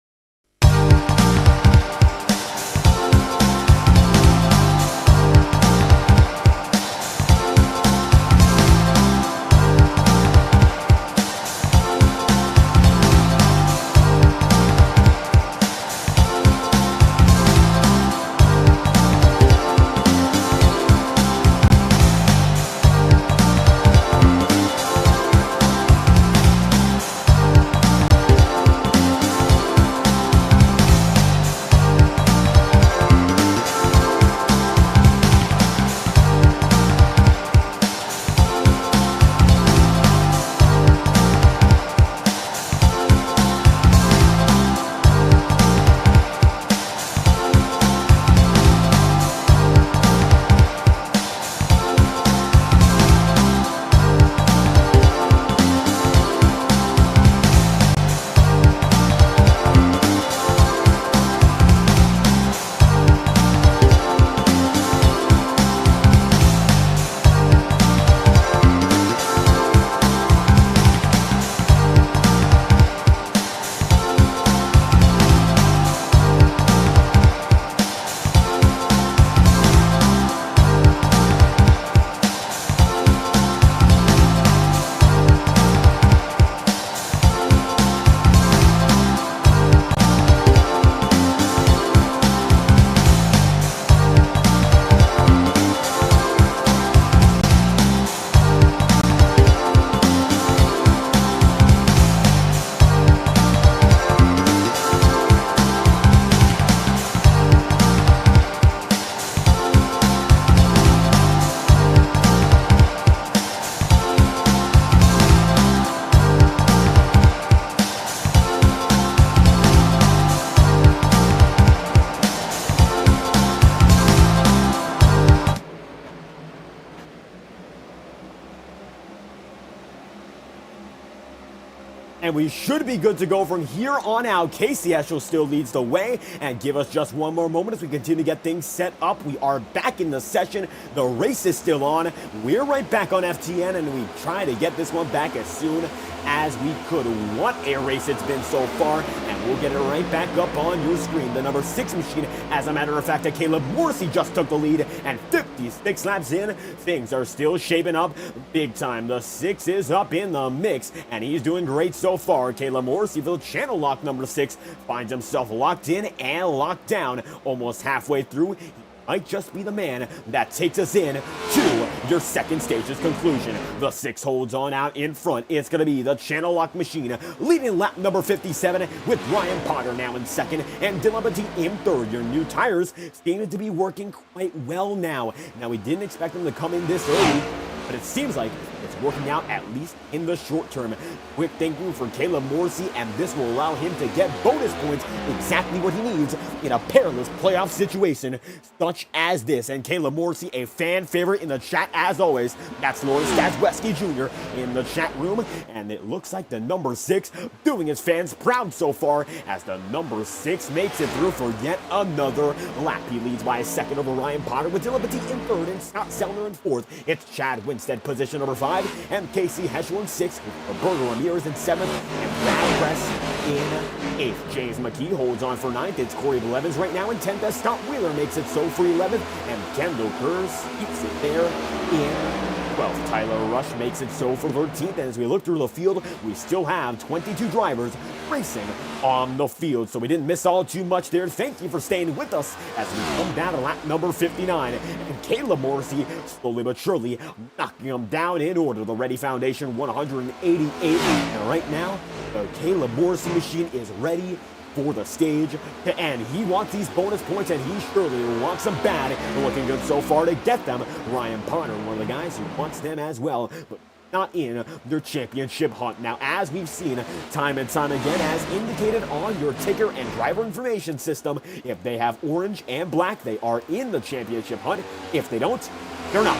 [SPEAKER 1] And we should be good to go from here on out. Casey Heschel still leads the way, and give us just one more moment as we continue to get things set up. We are back in the session. The race is still on. We're right back on FTN, and we try to get this one back as soon as we could. What a race it's been so far, and we'll get it right back up on your screen. The number 6 machine, as a matter of fact, Caleb Morrissey just took the lead, and 56 laps in, things are still shaping up big time. The 6 is up in the mix, and he's doing great so far. Caleb Morrissey, the channel lock number 6, finds himself locked in and locked down. Almost halfway through, might just be the man that takes us in to your second stage's conclusion. The 6 holds on out in front. It's going to be the channel lock machine leading lap number 57 with Ryan Potter now in second and Dylan Petit in third. Your new tires seem to be working quite well now. Now, we didn't expect them to come in this early, but it seems like it's working out at least in the short term. Quick thinking for Caleb Morrissey, and this will allow him to get bonus points, exactly what he needs in a perilous playoff situation such as this. And Caleb Morrissey, a fan favorite in the chat as always. That's Lawrence Stazweski Jr. in the chat room, and it looks like the number 6 doing his fans proud so far as the number 6 makes it through for yet another lap. He leads by a second over Ryan Potter with Dylan Petit in third and Scott Sellner in fourth. It's Chad Winstead position number 5 and Casey Heschel in 6th, Roberto Ramirez in 7th, and Brad Press in 8th. James McKee holds on for 9th. It's Corey Blevins right now in 10th as Scott Wheeler makes it so for 11th, and Kendall Kurz keeps it there in 12th. Tyler Rush makes it so for 13th, and as we look through the field, we still have 22 drivers racing on the field, so we didn't miss all too much there. Thank you for staying with us as we come down to lap number 59, and Caleb Morrissey slowly but surely knocking him down in order. The REAADY Foundation 188, and right now the Caleb Morrissey machine is ready for the stage to end. He wants these bonus points, and he surely wants them bad. Looking good so far to get them. Ryan Potter, one of the guys who wants them as well, but not in their championship hunt. Now, as we've seen time and time again, as indicated on your ticker and driver information system, if they have orange and black, they are in the championship hunt. If they don't, they're not.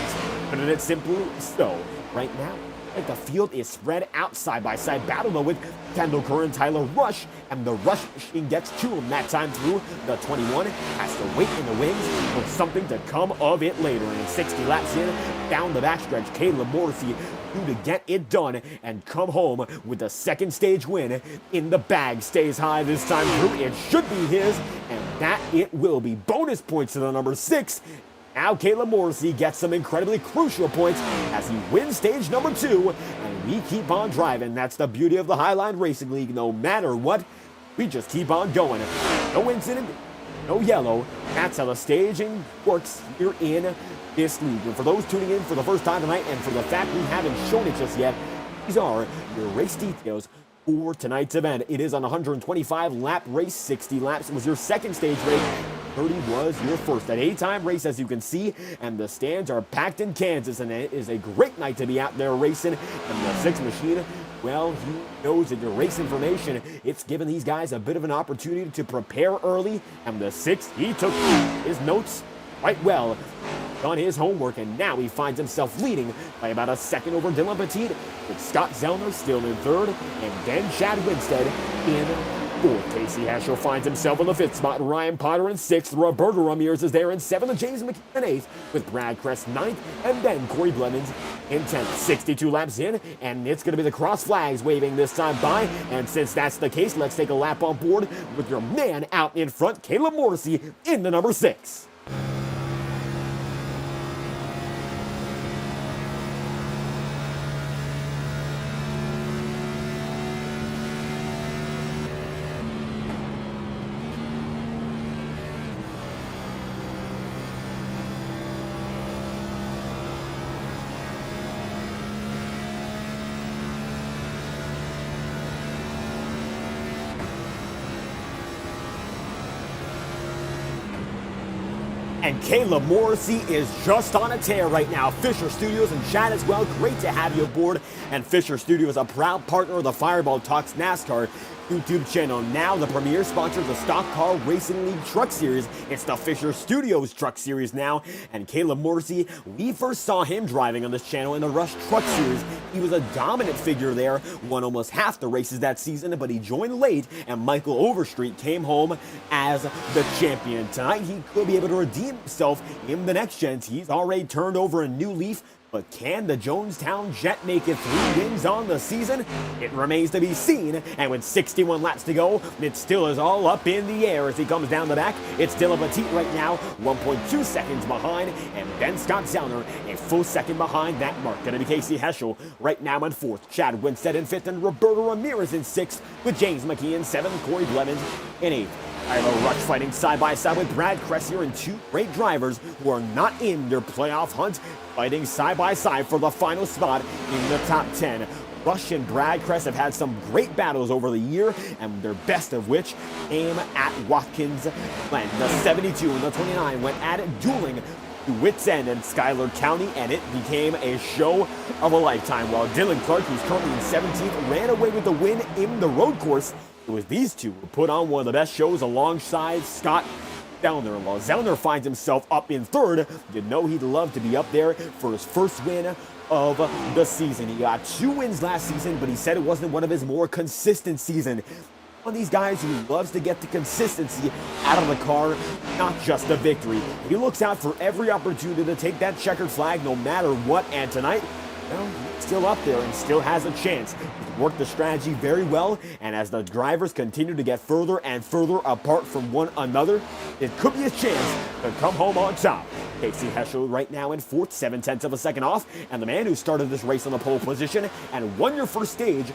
[SPEAKER 1] Putting it simply so. Right now, the field is spread out side by side battle though with Kendall Kerr and Tyler Rush, and the Rush machine gets to him that time through. The 21 has to wait in the wings for something to come of it later. And 60 laps in, down the backstretch, Caleb Morrissey due to get it done and come home with the second stage win in the bag. Stays high this time through. It should be his, and that it will be. Bonus points to the number 6. Now Caleb Morrissey gets some incredibly crucial points as he wins stage number 2, and we keep on driving. That's the beauty of the Highline Racing League. No matter what, we just keep on going. No incident, no yellow. That's how the staging works here in this league. And for those tuning in for the first time tonight, and for the fact we haven't shown it just yet, these are your race details for tonight's event. It is on a 125-lap race. 60 laps was your second stage race. 30 was your first. An 8-time race, as you can see, and the stands are packed in Kansas, and it is a great night to be out there racing. And the 6 machine, well, he knows that your race information, it's given these guys a bit of an opportunity to prepare early, and the 6, he took his notes quite well, done his homework, and now he finds himself leading by about a second over Dylan Petit, with Scott Zellner still in third, and then Chad Winstead in fourth. Casey Heschel finds himself in the 5th spot, Ryan Potter in 6th, Roberto Ramirez is there in 7th, and James McKee in 8th, with Brad Crest 9th, and then Corey Blevins in 10th. 62 laps in, and it's going to be the cross flags waving this time by, and since that's the case, let's take a lap on board with your man out in front, Caleb Morrissey in the number 6. And Caleb Morrissey is just on a tear right now. Fisher Studios and chat as well. Great to have you aboard. And Fisher Studios, a proud partner of the Fireball Talks NASCAR. YouTube channel, now the premier sponsor of the Stock Car Racing League Truck Series. It's the Fisher Studios Truck Series now, and Caleb Morrissey, we first saw him driving on this channel in the Rush Truck Series. He was a dominant figure there, won almost half the races that season, but he joined late, and Michael Overstreet came home as the champion. Tonight, he could be able to redeem himself in the next gens. He's already turned over a new leaf. But can the Jonestown Jet make it 3 wins on the season? It remains to be seen, and with 61 laps to go, it still is all up in the air as he comes down the back. It's Dylan Petit right now, 1.2 seconds behind, and Ben Scott Zellner a full second behind that mark. Gonna be Casey Heschel right now in 4th, Chad Winstead in 5th, and Roberto Ramirez in 6th, with James McKee in 7th, Corey Blevins in 8th. Ira Rush fighting side by side with Brad Cressier and 2 great drivers who are not in their playoff hunt, fighting side by side for the final spot in the top 10. Rush and Brad Cress have had some great battles over the year, and their best of which came at Watkins Glen. The 72 and the 29 went at it, dueling to wits end in Schuyler County, and it became a show of a lifetime. While Dylan Clark, who's currently in 17th, ran away with the win in the road course. It was these two who put on one of the best shows alongside Scott Zellner. While Zellner finds himself up in 3rd, you know he'd love to be up there for his first win of the season. He got 2 wins last season, but he said it wasn't one of his more consistent seasons. One of these guys who loves to get the consistency out of the car, not just the victory. He looks out for every opportunity to take that checkered flag no matter what, and tonight, well, he's still up there and still has a chance. He's worked the strategy very well, and as the drivers continue to get further and further apart from one another, it could be a chance to come home on top. Casey Heschel right now in 4th, 7/10 of a second off, and the man who started this race on the pole position and won your first stage,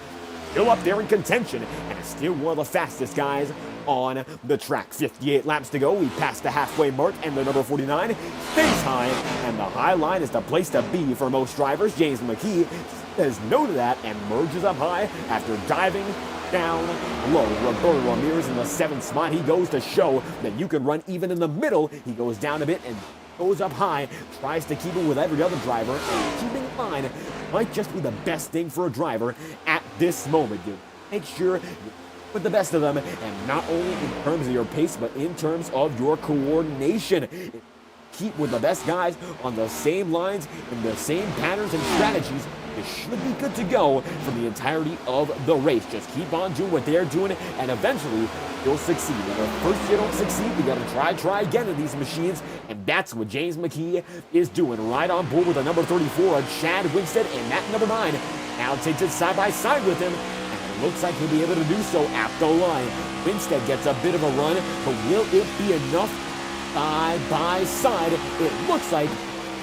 [SPEAKER 1] still up there in contention, and is still one of the fastest guys on the track. 58 laps to go. We passed the halfway mark, and the number 49 stays high, and the high line is the place to be for most drivers. James McKee says no to that and merges up high after diving down low. Roberto Ramirez in the 7th spot. He goes to show that you can run even in the middle. He goes down a bit and goes up high, tries to keep it with every other driver, and keeping in line might just be the best thing for a driver at this moment. You make sure you put the best of them, and not only in terms of your pace, but in terms of your coordination. Keep with the best guys on the same lines, in the same patterns and strategies. You should be good to go for the entirety of the race. Just keep on doing what they're doing, and eventually you'll succeed. And if first you don't succeed, you gotta try again in these machines, and that's what James McKee is doing. Right on board with the number 34, Chad Winstead, and that number 9 now takes it side by side with him. Looks like he'll be able to do so at the line. Winstead gets a bit of a run, but will it be enough? Side by side, it looks like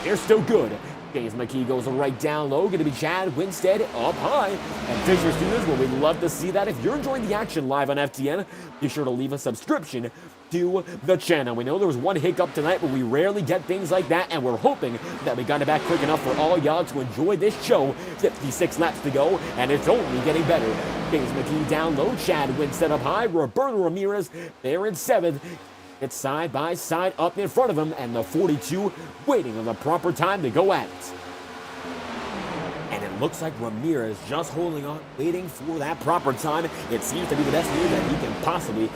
[SPEAKER 1] they're still good. James McKee goes right down low, going to be Chad Winstead up high. And Fisher Studios, well, we'd love to see that. If you're enjoying the action live on FTN, be sure to leave a subscription to the channel. We know there was one hiccup tonight, but we rarely get things like that, and we're hoping that we got it back quick enough for all y'all to enjoy this show. 56 laps to go, and it's only getting better. James McKee down low, Chad Winstead up high, Roberto Ramirez there in 7th. It's side by side up in front of him, and the 42 waiting on the proper time to go at it. And it looks like Ramirez just holding on, waiting for that proper time. It seems to be the best move that he can possibly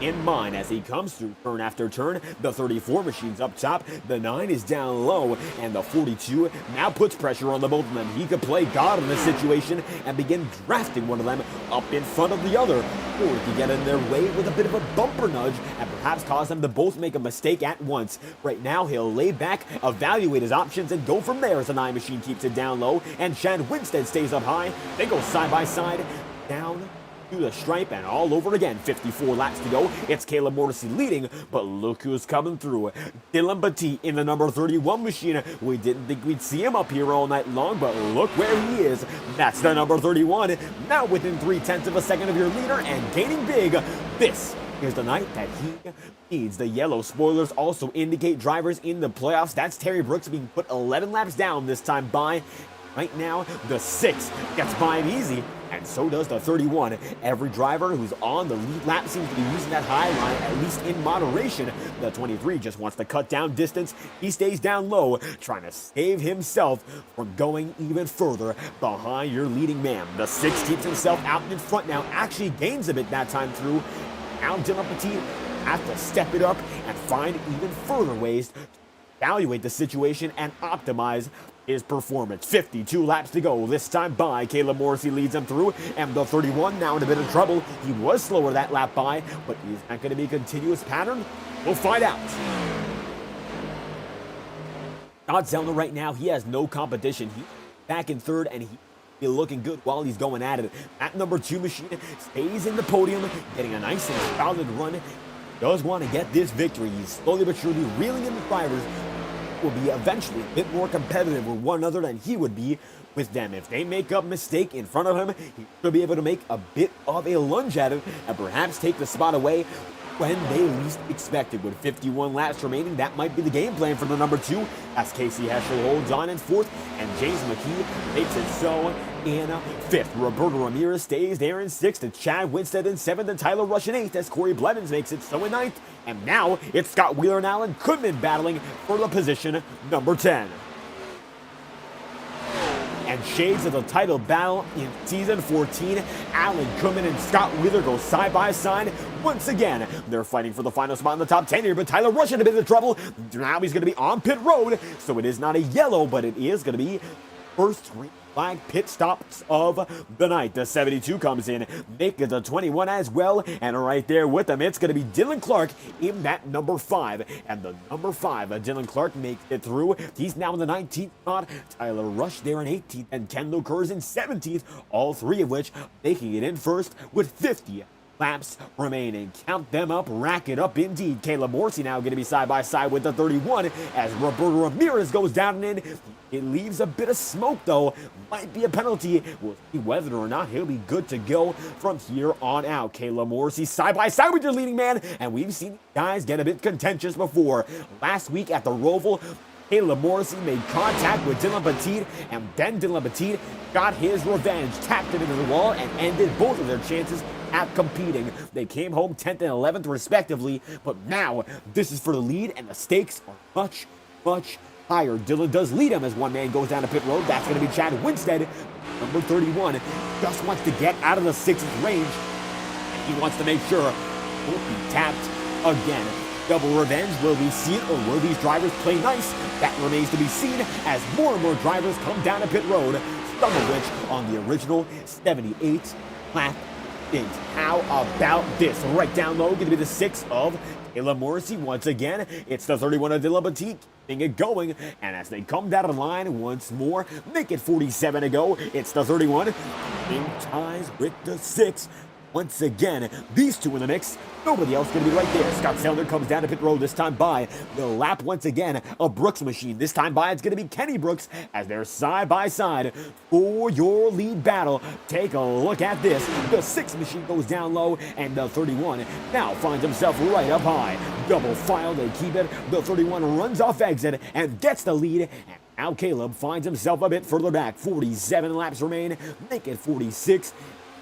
[SPEAKER 1] in mind as he comes through turn after turn. The 34 machine's up top, the 9 is down low, and the 42 now puts pressure on the both of them. He could play God in this situation and begin drafting one of them up in front of the other, or he could get in their way with a bit of a bumper nudge and perhaps cause them to both make a mistake at once. Right now, he'll lay back, evaluate his options, and go from there as the 9 machine keeps it down low, and Chad Winstead stays up high. They go side by side, down to the stripe, and all over again. 54 laps to go. It's Caleb Morrissey leading, but look who's coming through. Dylan Petit in the number 31 machine. We didn't think we'd see him up here all night long, but look where he is. That's the number 31, now within 3/10 of a second of your leader and gaining big. This is the night that he needs. The yellow spoilers also indicate drivers in the playoffs. That's Terry Brooks being put 11 laps down this time by. Right now, the 6 gets by him easy. and so does the 31. Every driver who's on the lead lap seems to be using that high line, at least in moderation. The 23 just wants to cut down distance. He stays down low, trying to save himself from going even further behind your leading man. The 6 keeps himself out in front now, actually gains a bit that time through. Now Dylan Petit has to step it up and find even further ways to evaluate the situation and optimize his performance. 52 laps to go. This time by, Caleb Morrissey leads him through, and the 31 now in a bit of trouble. He was slower that lap by, but is that going to be a continuous pattern? We'll find out. Scott Zellner right now, he has no competition. He's back in third, and he's looking good while he's going at it. That number 2 machine stays in the podium, getting a nice and solid run. Does want to get this victory. He's slowly but surely reeling in the drivers. Will be eventually a bit more competitive with one another than he would be with them. If they make a mistake in front of him, he should be able to make a bit of a lunge at it and perhaps take the spot away when they least expect it. With 51 laps remaining, that might be the game plan for the number 2 as Casey Heschel holds on in 4th and James McKee makes it so in 5th. Roberto Ramirez stays there in 6th, and Chad Winstead in 7th, and Tyler Rush in 8th as Corey Blevins makes it so in 9th. And now it's Scott Wheeler and Alan Goodman battling for the position number 10. And shades of the title battle in season 14. Alan Goodman and Scott Wheeler go side by side once again. They're fighting for the final spot in the top 10 here, but Tyler Rush in a bit of trouble. Now he's going to be on pit road, so it is not a yellow, but it is going to be first green flag pit stops of the night. The 72 comes in, make it the 21 as well, and right there with them, it's going to be Dylan Clark in that number 5. And the number 5, Dylan Clark makes it through. He's now in the 19th spot. Tyler Rush there in 18th, and Kendall Kerrs in 17th, all 3 of which making it in first with 50 laps remaining. Count them up, rack it up indeed. Caleb Morrissey now going to be side by side with the 31 as Roberto Ramirez goes down and in. It leaves a bit of smoke though. Might be a penalty. We'll see whether or not he'll be good to go from here on out. Caleb Morrissey side by side with your leading man, and we've seen guys get a bit contentious before. Last week at the Roval, Caleb Morrissey made contact with Dylan Petit, and then Dylan Petit got his revenge, tapped him into the wall, and ended both of their chances at competing. They came home 10th and 11th respectively, but now this is for the lead, and the stakes are much, much higher. Dylan does lead him as one man goes down to pit road. That's going to be Chad Winstead. Number 31 just wants to get out of the 6th range, and he wants to make sure he won't be tapped again. Double revenge, will we see it, or will these drivers play nice? That remains to be seen as more and more drivers come down to pit road, some of which on the original 78 lap stint. How about this? Right down low, going to be the 6 of Caleb Morrissey. Once again, it's the 31 of Dylan Petit keeping it going, and as they come down the line once more, make it 47 to go. It's the 31 in ties with the 6. Once again, these two in the mix. Nobody else going to be right there. Scott Zellner comes down to pit road, this time by the lap once again. A Brooks machine. This time by it's going to be Kenny Brooks as they're side by side for your lead battle. Take a look at this. The 6 machine goes down low, and the 31 now finds himself right up high. Double file, they keep it. The 31 runs off exit and gets the lead. And now Caleb finds himself a bit further back. 47 laps remain. Make it 46.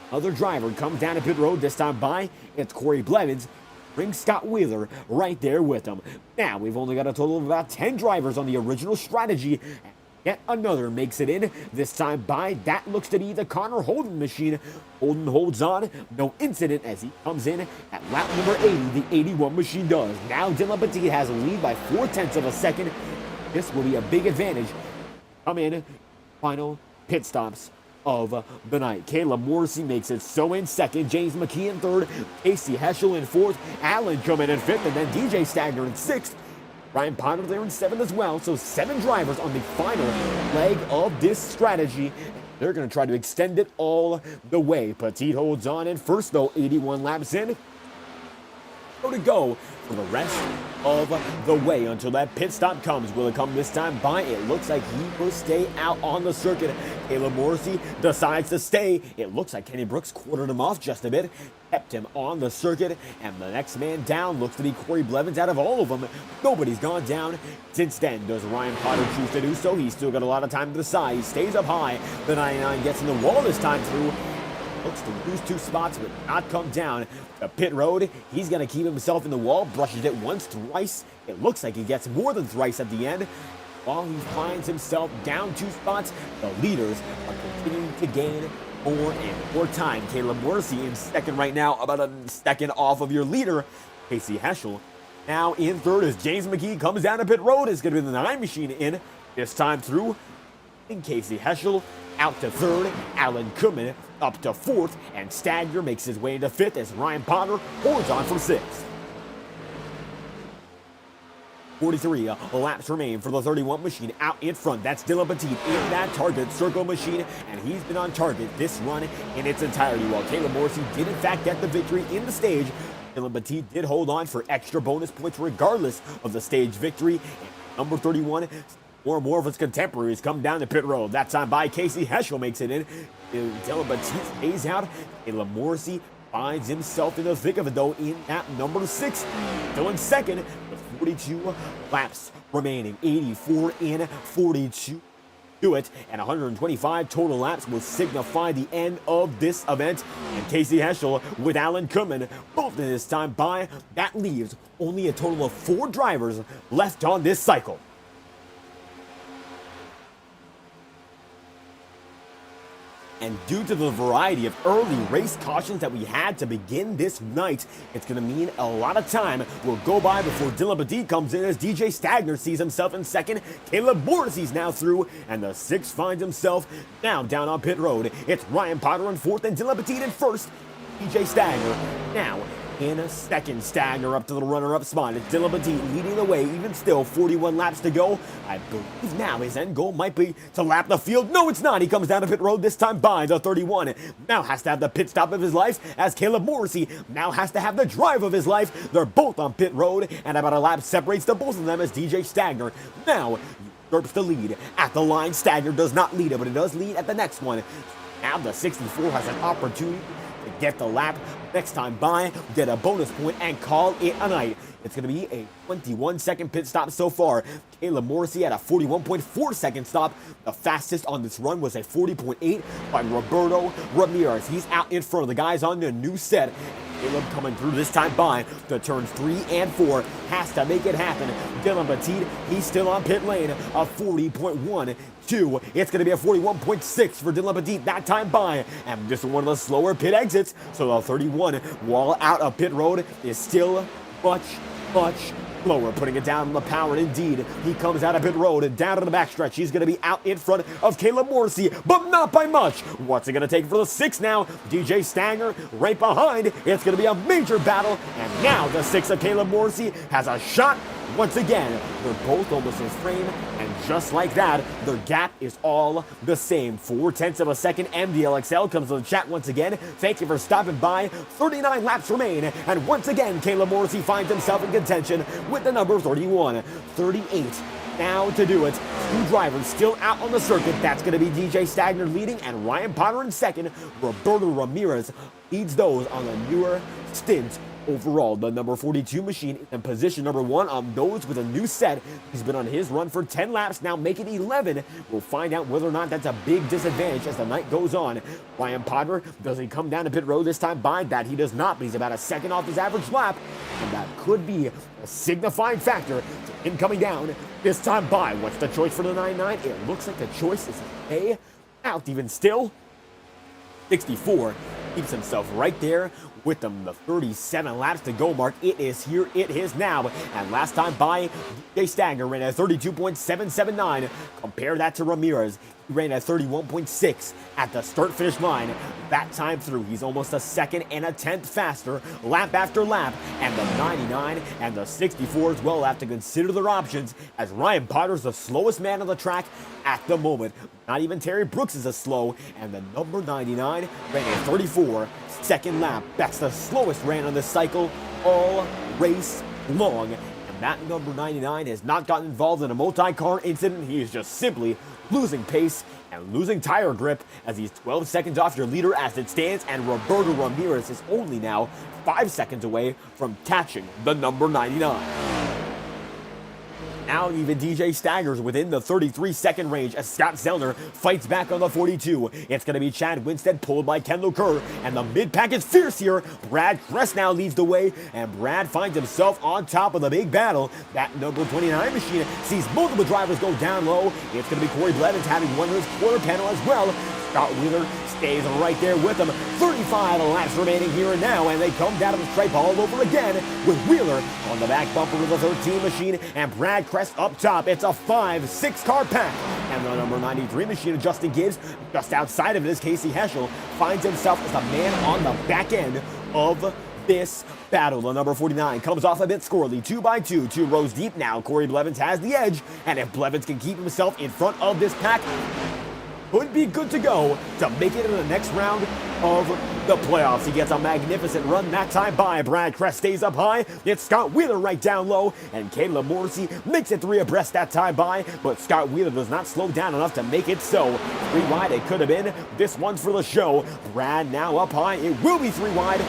[SPEAKER 1] Other driver comes down to pit road, this time by, it's Corey Blevins. Brings Scott Wheeler right there with him. Now, we've only got a total of about 10 drivers on the original strategy. Yet another makes it in, this time by, that looks to be the Connor Holden machine. Holden holds on, no incident as he comes in at lap number 80, the 81 machine does. Now Dylan Petit has a lead by 0.4 of a second. This will be a big advantage. Come in, final pit stops of the night. Caleb Morrissey makes it so in 2nd, James McKee in 3rd, Casey Heschel in 4th, Allen coming in 5th, and then DJ Stagner in 6th. Ryan Potter there in 7th as well, so 7 drivers on the final leg of this strategy. They're going to try to extend it all the way. Petit holds on in 1st though, 81 laps in. So to go for the rest of the way until that pit stop comes. Will it come this time by? It looks like he will stay out on the circuit. Caleb Morrissey decides to stay. It looks like Kenny Brooks quartered him off just a bit, kept him on the circuit, and the next man down looks to be Corey Blevins. Out of all of them, nobody's gone down since then. Does Ryan Potter choose to do so? He's still got a lot of time to decide. He stays up high. The 99 gets in the wall this time through. Looks to lose 2 spots, but not come down the pit road. He's going to keep himself in the wall, brushes it once, twice. It looks like he gets more than thrice at the end. While he finds himself down 2 spots, the leaders are continuing to gain more and more time. Caleb Morrissey in second right now, about a second off of your leader, Casey Heschel. Now in third as James McKee comes down to pit road. It's going to be the 9 machine in, this time through. And Casey Heschel out to third, Alan Kuhlman up to fourth, and Stagner makes his way into fifth as Ryan Potter holds on for sixth. 43 laps remain for the 31 machine out in front. That's Dylan Petit in that target circle machine, and he's been on target this run in its entirety. While Caleb Morrissey did in fact get the victory in the stage, Dylan Petit did hold on for extra bonus points regardless of the stage victory. And number 31, more and more of his contemporaries come down the pit road. That time by Casey Heschel makes it in. Dylan Petit stays out. Caleb Morrissey finds himself in the thick of it though in that number 6. Still in second with 42 laps remaining. 84 in 42 do it, and 125 total laps will signify the end of this event. And Casey Heschel with Alan Kuhlman both in this time by. That leaves only a total of 4 drivers left on this cycle. And due to the variety of early race cautions that we had to begin this night, it's going to mean a lot of time will go by before Dylan Petit comes in as DJ Stagner sees himself in second. Caleb Morrissey's now through, and the 6 finds himself now down on pit road. It's Ryan Potter in fourth and Dylan Petit in first. DJ Stagner now in a second. Stagner up to the runner-up spot. It's Dylan Petit leading the way, even still 41 laps to go. I believe now his end goal might be to lap the field. No, it's not. He comes down to pit road this time by the 31. Now has to have the pit stop of his life as Caleb Morrissey now has to have the drive of his life. They're both on pit road, and about a lap separates the both of them as DJ Stagner now usurps the lead at the line. Stagner does not lead it, but he does lead at the next one. Now the 64 has an opportunity to get the lap next time by, get a bonus point, and call it a night. It's going to be a 21-second pit stop so far. Caleb Morrissey had a 41.4-second stop. The fastest on this run was a 40.8 by Roberto Ramirez. He's out in front of the guys on the new set. Caleb coming through this time by the turns 3 and 4. Has to make it happen. Dylan Petit, he's still on pit lane. A 40.12. It's going to be a 41.6 for Dylan Petit that time by. And just one of the slower pit exits. So the 31, while out of pit road, is still much slower, putting it down on the power. And indeed, he comes out of pit road and down to the backstretch. He's going to be out in front of Caleb Morrissey, but not by much. What's it going to take for the 6 now? DJ Stagner right behind. It's going to be a major battle. And now the 6 of Caleb Morrissey has a shot. Once again, they're both almost in frame, and just like that, their gap is all the same. 0.4 of a second. MDLXL comes to the chat once again. Thank you for stopping by. 39 laps remain, and once again, Caleb Morrissey finds himself in contention with the number 31. 38 now to do it. 2 drivers still out on the circuit. That's going to be DJ Stagner leading, and Ryan Potter in second. Roberto Ramirez leads those on the newer stint. Overall, the number 42 machine in position number 1 on those with a new set. He's been on his run for 10 laps, now making 11. We'll find out whether or not that's a big disadvantage as the night goes on. Ryan Potter, does he come down to pit road this time by? That he does not, but he's about a second off his average lap, and that could be a signifying factor to him coming down this time by. What's the choice for the 99? It looks like the choice is A. Out even still. 64 keeps himself right there with them. The 37 laps to go mark. It is here. It is now. And last time by, DJ Stagner ran at 32.779. Compare that to Ramirez. He ran at 31.6 at the start-finish line. That time through, he's almost a second and a tenth faster, lap after lap. And the 99 and the 64 as well have to consider their options, as Ryan Potter's the slowest man on the track at the moment. Not even Terry Brooks is as slow, and the number 99 ran at 34 second lap. That's the slowest ran on this cycle all race long. And that number 99 has not gotten involved in a multi-car incident. He is just simply losing pace and losing tire grip as he's 12 seconds off your leader as it stands, and Roberto Ramirez is only now 5 seconds away from catching the number 99. Now even DJ staggers within the 33-second range as Scott Zellner fights back on the 42. It's going to be Chad Winstead pulled by Kendall Kerr, and the mid-pack is fierce here. Brad Kress now leads the way, and Brad finds himself on top of the big battle. That number 29 machine sees multiple drivers go down low. It's going to be Corey Blevins having one of his quarter panel as well. Scott Wheeler stays right there with him. 35 laps remaining here and now, and they come down to the stripe all over again with Wheeler on the back bumper of the 13 machine and Brad Kress up top. It's a 5-6 car pack, and the number 93 machine of Justin Gibbs just outside of it is Casey Heschel finds himself as the man on the back end of this battle. The number 49 comes off a bit squirrely, 2x2, 2 rows deep now. Corey Blevins has the edge, and if Blevins can keep himself in front of this pack, could be good to go to make it in the next round of the playoffs. He gets a magnificent run that time by. Brad Kress stays up high. It's Scott Wheeler right down low, and Caleb Morrissey makes it 3 abreast that time by, but Scott Wheeler does not slow down enough to make it so. 3 wide it could have been. This one's for the show. Brad now up high. It will be 3 wide.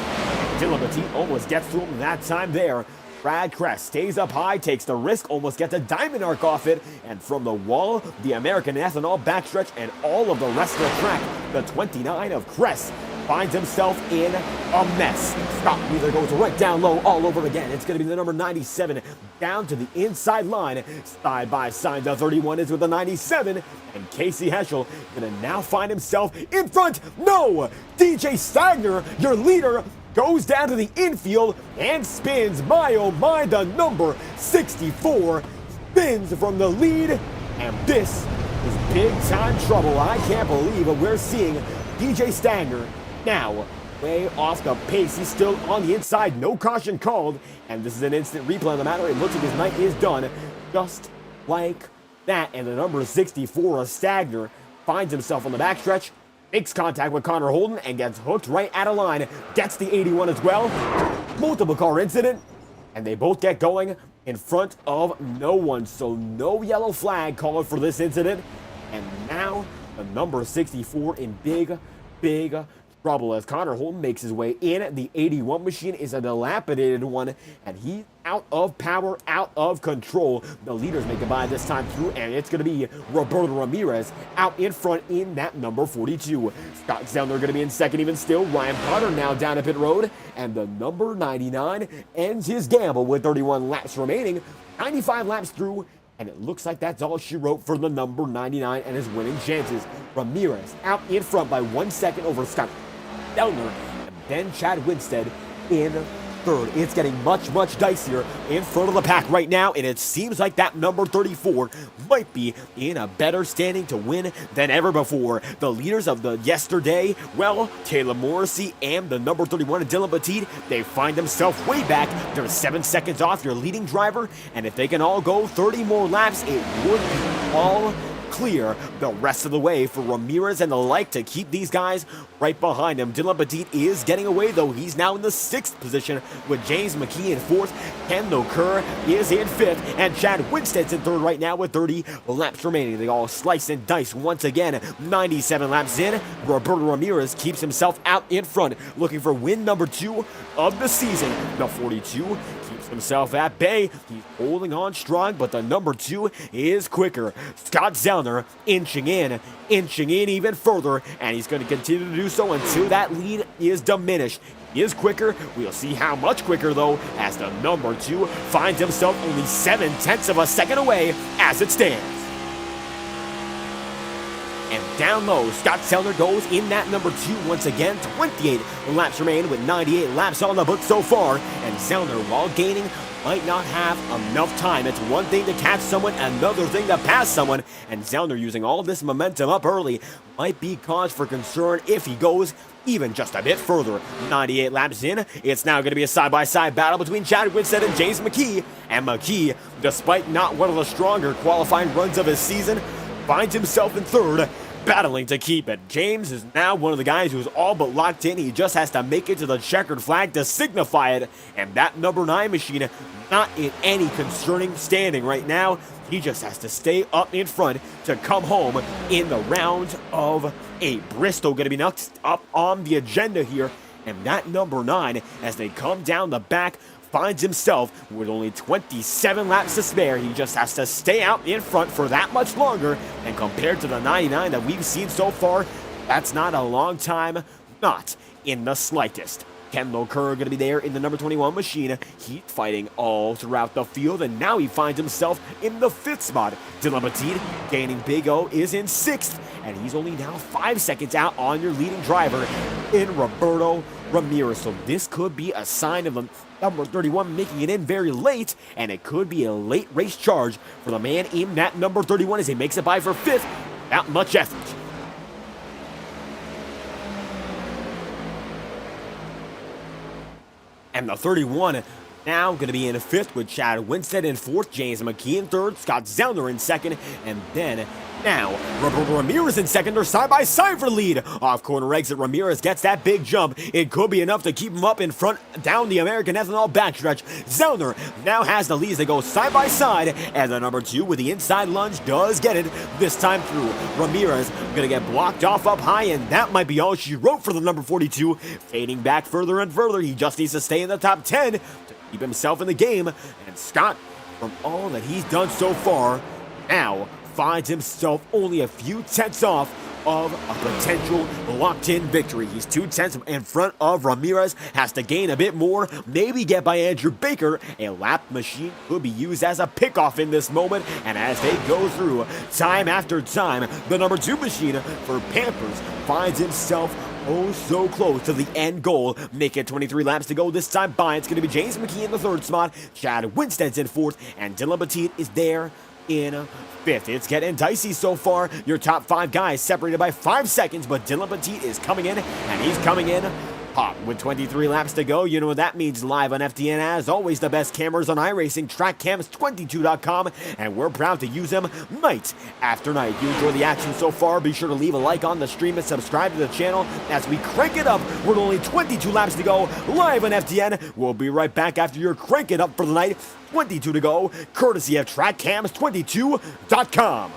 [SPEAKER 1] Dylan Petit almost gets to him that time there. Brad Kress stays up high, takes the risk, almost gets a diamond arc off it, and from the wall, the American Ethanol backstretch, and all of the rest of the track, the 29 of Kress finds himself in a mess. Scott Wheeler goes right down low all over again. It's going to be the number 97 down to the inside line. Side by side, the 31 is with the 97, and Casey Heschel going to now find himself in front. No! DJ Stagner, your leader, goes down to the infield and spins. My oh my, the number 64 spins from the lead, and this is big time trouble. I can't believe it. We're seeing DJ Stagner now way off the pace. He's still on the inside, no caution called, and this is an instant replay on the matter. It looks like his night is done just like that, and the number 64 of Stagner finds himself on the backstretch, makes contact with Connor Holden and gets hooked right at a line. Gets the 81 as well. Multiple car incident, and they both get going in front of no one. So no yellow flag called for this incident. And now the number 64 in big trouble as Connor Holden makes his way in. The 81 machine is a dilapidated one, and he's out of power, out of control. The leaders make it by this time through, and it's going to be Roberto Ramirez out in front in that number 42. Scott Zellner going to be in second even still. Ryan Potter now down at pit road, and the number 99 ends his gamble with 31 laps remaining. 95 laps through, and it looks like that's all she wrote for the number 99 and his winning chances. Ramirez out in front by 1 second over Scott Zellner, and then Chad Winstead in third. It's getting much dicier in front of the pack right now, and it seems like that number 34 might be in a better standing to win than ever before. The leaders of the yesterday, well, Taylor Morrissey and the number 31 Dylan Petit, they find themselves way back. They're 7 seconds off your leading driver, and if they can all go 30 more laps, it would be all clear the rest of the way for Ramirez and the like to keep these guys right behind him. Dylan Petit is getting away, though. He's now in the 6th position with James McKee in 4th. Kendall Kerr is in 5th, and Chad Winstead's in 3rd right now with 30 laps remaining. They all slice and dice once again. 97 laps in, Roberto Ramirez keeps himself out in front, looking for win number 2 of the season. The 42 keeps himself at bay. He's holding on strong, but the number 2 is quicker. Scott Zellner inching in even further, and he's going to continue to do so until that lead is diminished. He is quicker. We'll see how much quicker, though, as the number 2 finds himself only 7/10 of a second away as it stands. And down low, Scott Zellner goes in that number 2 once again. 28 laps remain with 98 laps on the book so far, and Zellner, while gaining, might not have enough time. It's one thing to catch someone, another thing to pass someone, and Zellner using all this momentum up early might be cause for concern if he goes even just a bit further. 98 laps in, it's now going to be a side-by-side battle between Chad Winstead and James McKee, and McKee, despite not one of the stronger qualifying runs of his season, finds himself in 3rd, battling to keep it. James is now one of the guys who's all but locked in. He just has to make it to the checkered flag to signify it, and that number 9 machine not in any concerning standing right now. He just has to stay up in front to come home in the round of 8. Bristol going to be next up on the agenda here, and that number 9, as they come down the back, finds himself with only 27 laps to spare. He just has to stay out in front for that much longer, and compared to the 99 that we've seen so far, that's not a long time, not in the slightest. Kendall Kerr going to be there in the number 21 machine. He's fighting all throughout the field, and now he finds himself in the 5th spot. Dylan Petit gaining Big O is in 6th, and he's only now 5 seconds out on your leading driver in Roberto Ramirez. So this could be a sign of the number 31 making it in very late, and it could be a late race charge for the man in that number 31 as he makes it by for 5th. Not much effort. And the 31 now going to be in 5th with Chad Winstead in 4th, James McKee in 3rd, Scott Zellner in 2nd, and then now Roberto Ramirez in 2nd. They're side by side for lead. Off corner exit, Ramirez gets that big jump. It could be enough to keep him up in front down the American Ethanol backstretch. Zellner now has the lead as they go side by side, and the number 2 with the inside lunge does get it this time through. Ramirez going to get blocked off up high, and that might be all she wrote for the number 42. Fading back further and further. He just needs to stay in the top 10 to keep himself in the game. And Scott, from all that he's done so far, now finds himself only a few tenths off of a potential locked-in victory. He's 2 tenths in front of Ramirez, has to gain a bit more, maybe get by Andrew Baker. A lap machine could be used as a pickoff in this moment, and as they go through time after time, the number 2 machine for Pampers finds himself oh so close to the end goal. Make it 23 laps to go this time by. It's going to be James McKee in the 3rd spot, Chad Winstead's in 4th, and Dylan Petit is there in 5th. It's getting dicey so far. Your top 5 guys separated by 5 seconds, but Dylan Petit is coming in, and he's coming in hot. With 23 laps to go, you know what that means. Live on FTN, as always, the best cameras on iRacing, trackcams22.com, and we're proud to use them night after night. You enjoy the action so far, be sure to leave a like on the stream and subscribe to the channel as we crank it up. With only 22 laps to go, live on FTN. We'll be right back after you're crank it up for the night. 22 to go, courtesy of trackcams22.com.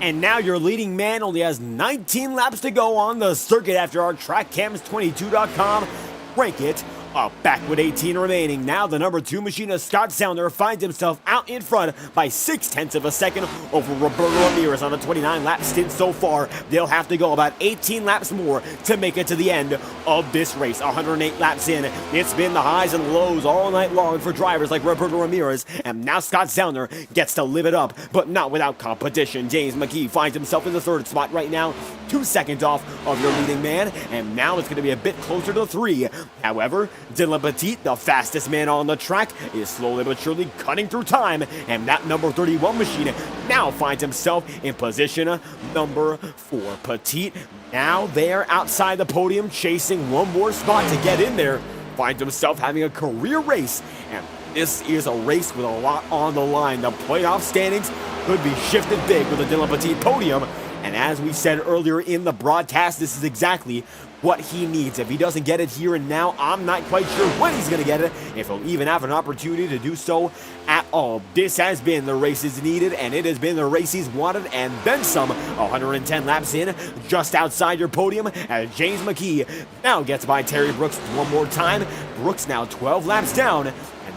[SPEAKER 1] And now your leading man only has 19 laps to go on the circuit after our trackcams22.com rank it up. Back with 18 remaining. Now the number 2 machinist Scott Zellner finds himself out in front by 0.6 of a second over Roberto Ramirez on a 29-lap stint so far. They'll have to go about 18 laps more to make it to the end of this race. 108 laps in. It's been the highs and lows all night long for drivers like Roberto Ramirez, and now Scott Zellner gets to live it up, but not without competition. James McKee finds himself in the 3rd spot right now, 2 seconds off of your leading man, and now it's going to be a bit closer to 3. However, Dylan Petit, the fastest man on the track, is slowly but surely cutting through time, and that number 31 machine now finds himself in position number 4. Petit now there outside the podium, chasing one more spot to get in there, finds himself having a career race, and this is a race with a lot on the line. The playoff standings could be shifted big with the Dylan Petit podium, and as we said earlier in the broadcast, this is exactly what he needs. If he doesn't get it here and now, I'm not quite sure when he's going to get it, if he'll even have an opportunity to do so at all. This has been the races needed, and it has been the race he's wanted, and then some. 110 laps in, just outside your podium, as James McKee now gets by Terry Brooks one more time. Brooks now 12 laps down, and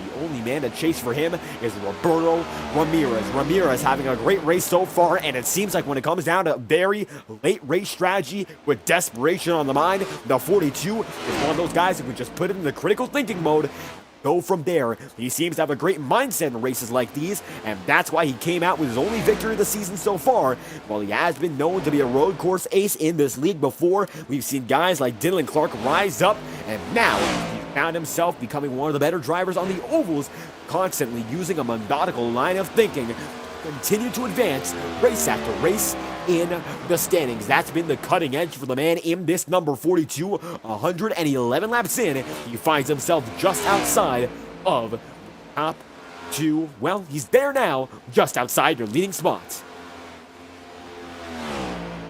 [SPEAKER 1] the only man to chase for him is Roberto Ramirez. Ramirez having a great race so far, and it seems like when it comes down to very late race strategy with desperation on the mind, the 42 is one of those guys who can just put it in the critical thinking mode. Go from there. He seems to have a great mindset in races like these, and that's why he came out with his only victory of the season so far. While he has been known to be a road course ace in this league before, we've seen guys like Dylan Clark rise up, and now he found himself becoming one of the better drivers on the ovals, constantly using a methodical line of thinking, continue to advance race after race in the standings. That's been the cutting edge for the man in this number 42. 111 laps in, he finds himself just outside of top 2. Well, he's there now, just outside your leading spots.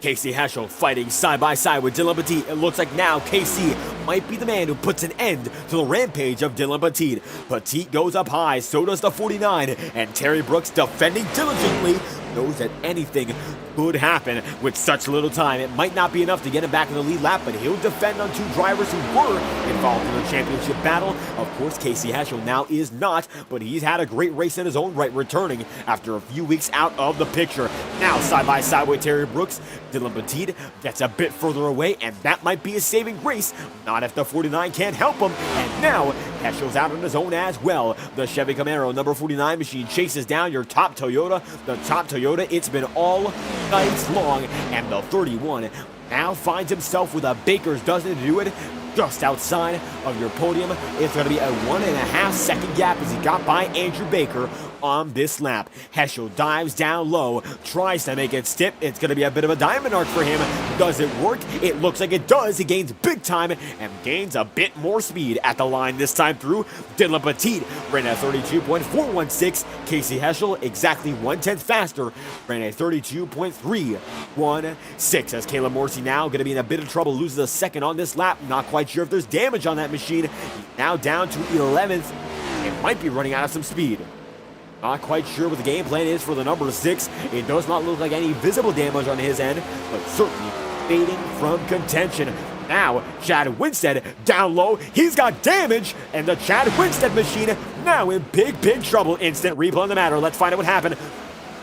[SPEAKER 1] Casey Heschel fighting side by side with Dylan Petit. It looks like now Casey might be the man who puts an end to the rampage of Dylan Petit. Petit goes up high, so does the 49, and Terry Brooks, defending diligently, knows that anything could happen with such little time. It might not be enough to get him back in the lead lap, but he'll defend on 2 drivers who were involved in the championship battle. Of course, Casey Heschel now is not, but he's had a great race in his own right, returning after a few weeks out of the picture. Now side by side with Terry Brooks, Dylan Petit gets a bit further away, and that might be a saving grace. Not if the 49 can't help him. And now Heschel's out on his own as well. The Chevy Camaro number 49 machine chases down your top Toyota. The top Toyota, it's been all night long, and the 31 now finds himself with a Baker's dozen to do it, just outside of your podium. It's going to be a 1.5 second gap as he got by Andrew Baker on this lap. Heschel dives down low, tries to make it stip. It's going to be a bit of a diamond arc for him. Does it work? It looks like it does. He gains big time and gains a bit more speed at the line this time through. Dylan Petit ran at 32.416. Casey Heschel exactly 1/10 faster, ran a 32.316. As Caleb Morrissey now going to be in a bit of trouble, loses a second on this lap. Not quite sure if there's damage on that machine. He's now down to 11th and might be running out of some speed. Not quite sure what the game plan is for the number 6. It does not look like any visible damage on his end, but certainly fading from contention. Now, Chad Winstead down low. He's got damage, and the Chad Winstead machine now in big trouble. Instant replay on the matter. Let's find out what happened.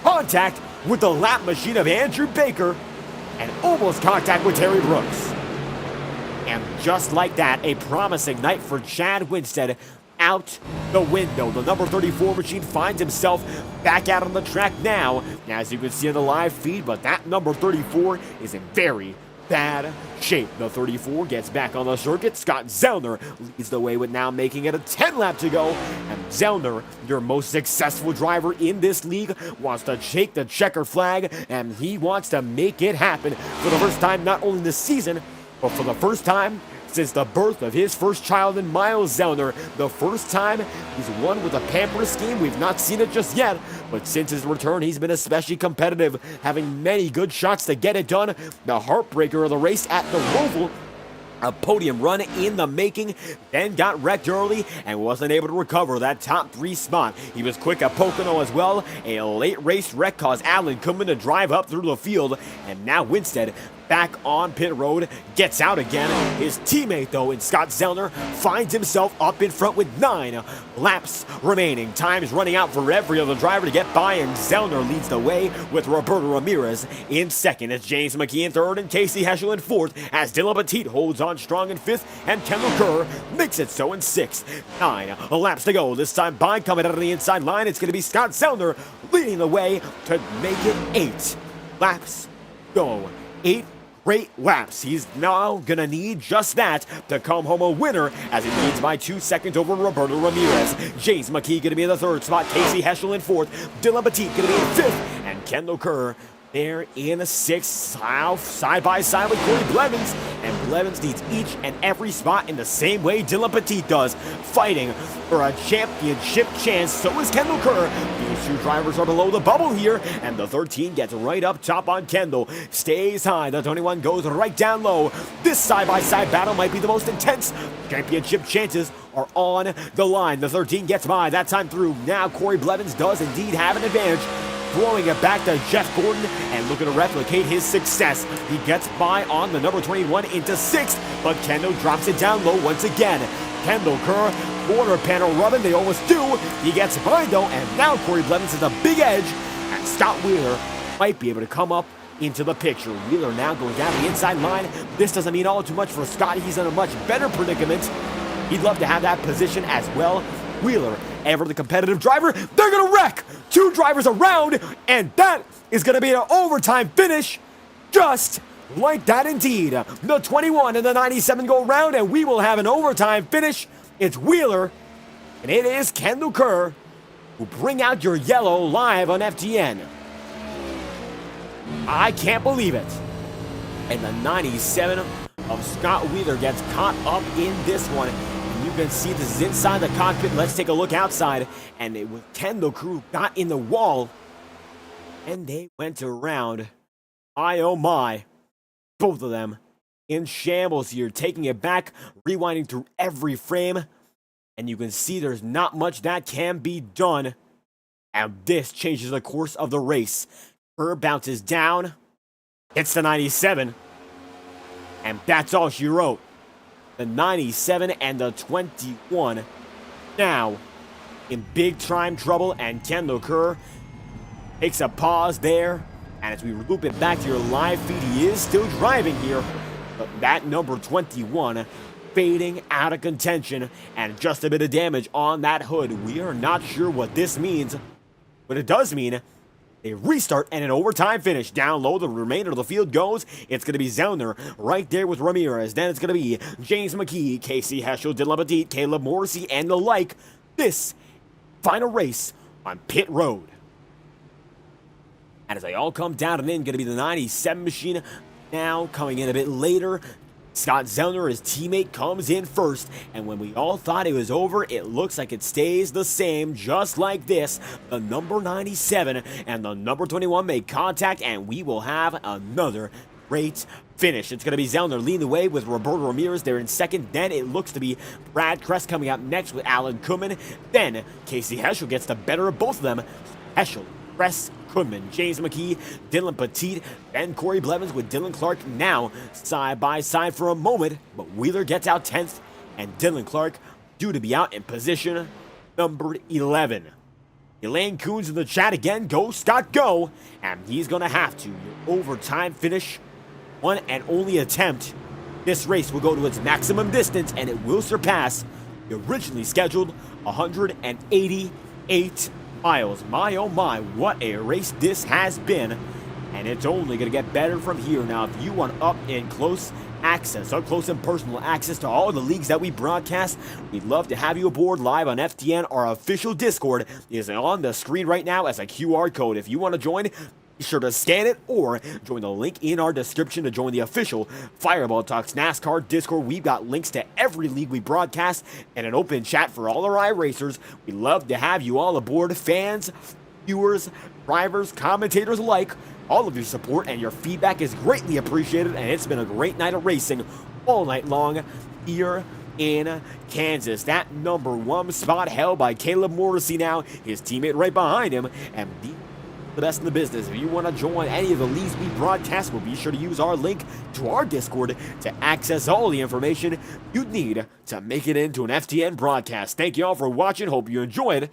[SPEAKER 1] Contact with the lap machine of Andrew Baker, and almost contact with Terry Brooks. And just like that, a promising night for Chad Winstead out the window. The number 34 machine finds himself back out on the track now, as you can see on the live feed, but that number 34 is in very bad shape. The 34 gets back on the circuit. Scott Zellner leads the way with now making it a 10 lap to go, and Zellner, your most successful driver in this league, wants to shake the checker flag, and he wants to make it happen for the first time, not only this season, but for the first time since the birth of his first child in Miles Zellner. The first time he's won with a pamper scheme. We've not seen it just yet, but since his return, he's been especially competitive, having many good shots to get it done. The heartbreaker of the race at the Roval, a podium run in the making, then got wrecked early and wasn't able to recover that top 3 spot. He was quick at Pocono as well. A late race wreck caused Allen Kuhlman to drive up through the field, and now Winstead back on pit road, gets out again. His teammate, though, in Scott Zellner, finds himself up in front with 9 laps remaining. Time is running out for every other driver to get by, and Zellner leads the way with Roberto Ramirez in second. It's James McKee in third and Casey Heschel in fourth, as Dylan Petit holds on strong in fifth, and Kendall Kerr makes it so in sixth. 9 laps to go. This time by coming out of the inside line, it's going to be Scott Zellner leading the way to make it 8 laps go. 8 straight laps. He's now gonna need just that to come home a winner, as he leads by 2 seconds over Roberto Ramirez. James McKee gonna be in the third spot, Casey Heschel in fourth, Dylan Petit gonna be in fifth, and Kendall Kerr there in the sixth, side by side with Corey Blevins. And Blevins needs each and every spot in the same way Dylan Petit does, fighting for a championship chance. So is Kendall Kerr. These two drivers are below the bubble here, and the 13 gets right up top on Kendall. Stays high, the 21 goes right down low. This side-by-side battle might be the most intense. Championship chances are on the line. The 13 gets by that time through. Now Corey Blevins does indeed have an advantage, throwing it back to Jeff Gordon and looking to replicate his success. He gets by on the number 21 into sixth, but Kendall drops it down low once again. Kendall Kerr, quarter panel rubbing, they almost do. He gets by though, and now Corey Blevins has a big edge, and Scott Wheeler might be able to come up into the picture. Wheeler now going down the inside line. This doesn't mean all too much for Scott. He's in a much better predicament. He'd love to have that position as well. Wheeler, ever the competitive driver, they're gonna wreck! Two drivers around, and that is gonna be an overtime finish, just like that indeed. The 21 and the 97 go round, and we will have an overtime finish. It's Wheeler, and it is Kendall Kerr who bring out your yellow live on FTN. I can't believe it. And the 97 of Scott Wheeler gets caught up in this one. You can see this is inside the cockpit. Let's take a look outside. And it was Kendall Crew got in the wall, and they went around. Oh my. Both of them in shambles here, taking it back, rewinding through every frame. And you can see there's not much that can be done. And this changes the course of the race. Kerr bounces down, hits the 97. And that's all she wrote. The 97 and the 21 now in big time trouble, and Kendall Kerr takes a pause there. And as we loop it back to your live feed, he is still driving here, but that number 21 fading out of contention, and just a bit of damage on that hood. We are not sure what this means, but it does mean a restart and an overtime finish. Down low, the remainder of the field goes. It's going to be Zellner right there with Ramirez. Then it's going to be James McKee, Casey Heschel, Dylan Petit, Caleb Morrissey, and the like. This final race on pit road. And as they all come down and in, going to be the 97 machine now coming in a bit later. Scott Zellner, his teammate, comes in first, and when we all thought it was over, it looks like it stays the same, just like this. The number 97 and the number 21 make contact, and we will have another great finish. It's going to be Zellner leading the way with Roberto Ramirez there in second. Then it looks to be Brad Kress coming up next with Alan Kuhlman. Then Casey Heschel gets the better of both of them. Heschel, Kress, Kuhlman, James McKee, Dylan Petit, and Corey Blevins with Dylan Clark now side by side for a moment, but Wheeler gets out 10th, and Dylan Clark due to be out in position number 11. Elaine Coons in the chat again, go Scott go, and he's gonna have to. Your overtime finish, one and only attempt. This race will go to its maximum distance, and it will surpass the originally scheduled 188 miles. My oh my, what a race this has been, and it's only going to get better from here. Now, if you want up and close access, up close and personal access to all the leagues that we broadcast, we'd love to have you aboard live on FTN. Our official Discord is on the screen right now as a QR code. If you want to join, be sure to scan it or join the link in our description to join the official Fireball Talks NASCAR Discord. We've got links to every league we broadcast and an open chat for all our iRacers. We love to have you all aboard, fans, viewers, drivers, commentators alike. All of your support and your feedback is greatly appreciated, and it's been a great night of racing all night long here in Kansas. That number 1 spot held by Caleb Morrissey now, his teammate right behind him, and the best in the business. If you want to join any of the leagues we broadcast, we'll be sure to use our link to our Discord to access all the information you'd need to make it into an FTN broadcast. Thank you all for watching. Hope you enjoyed.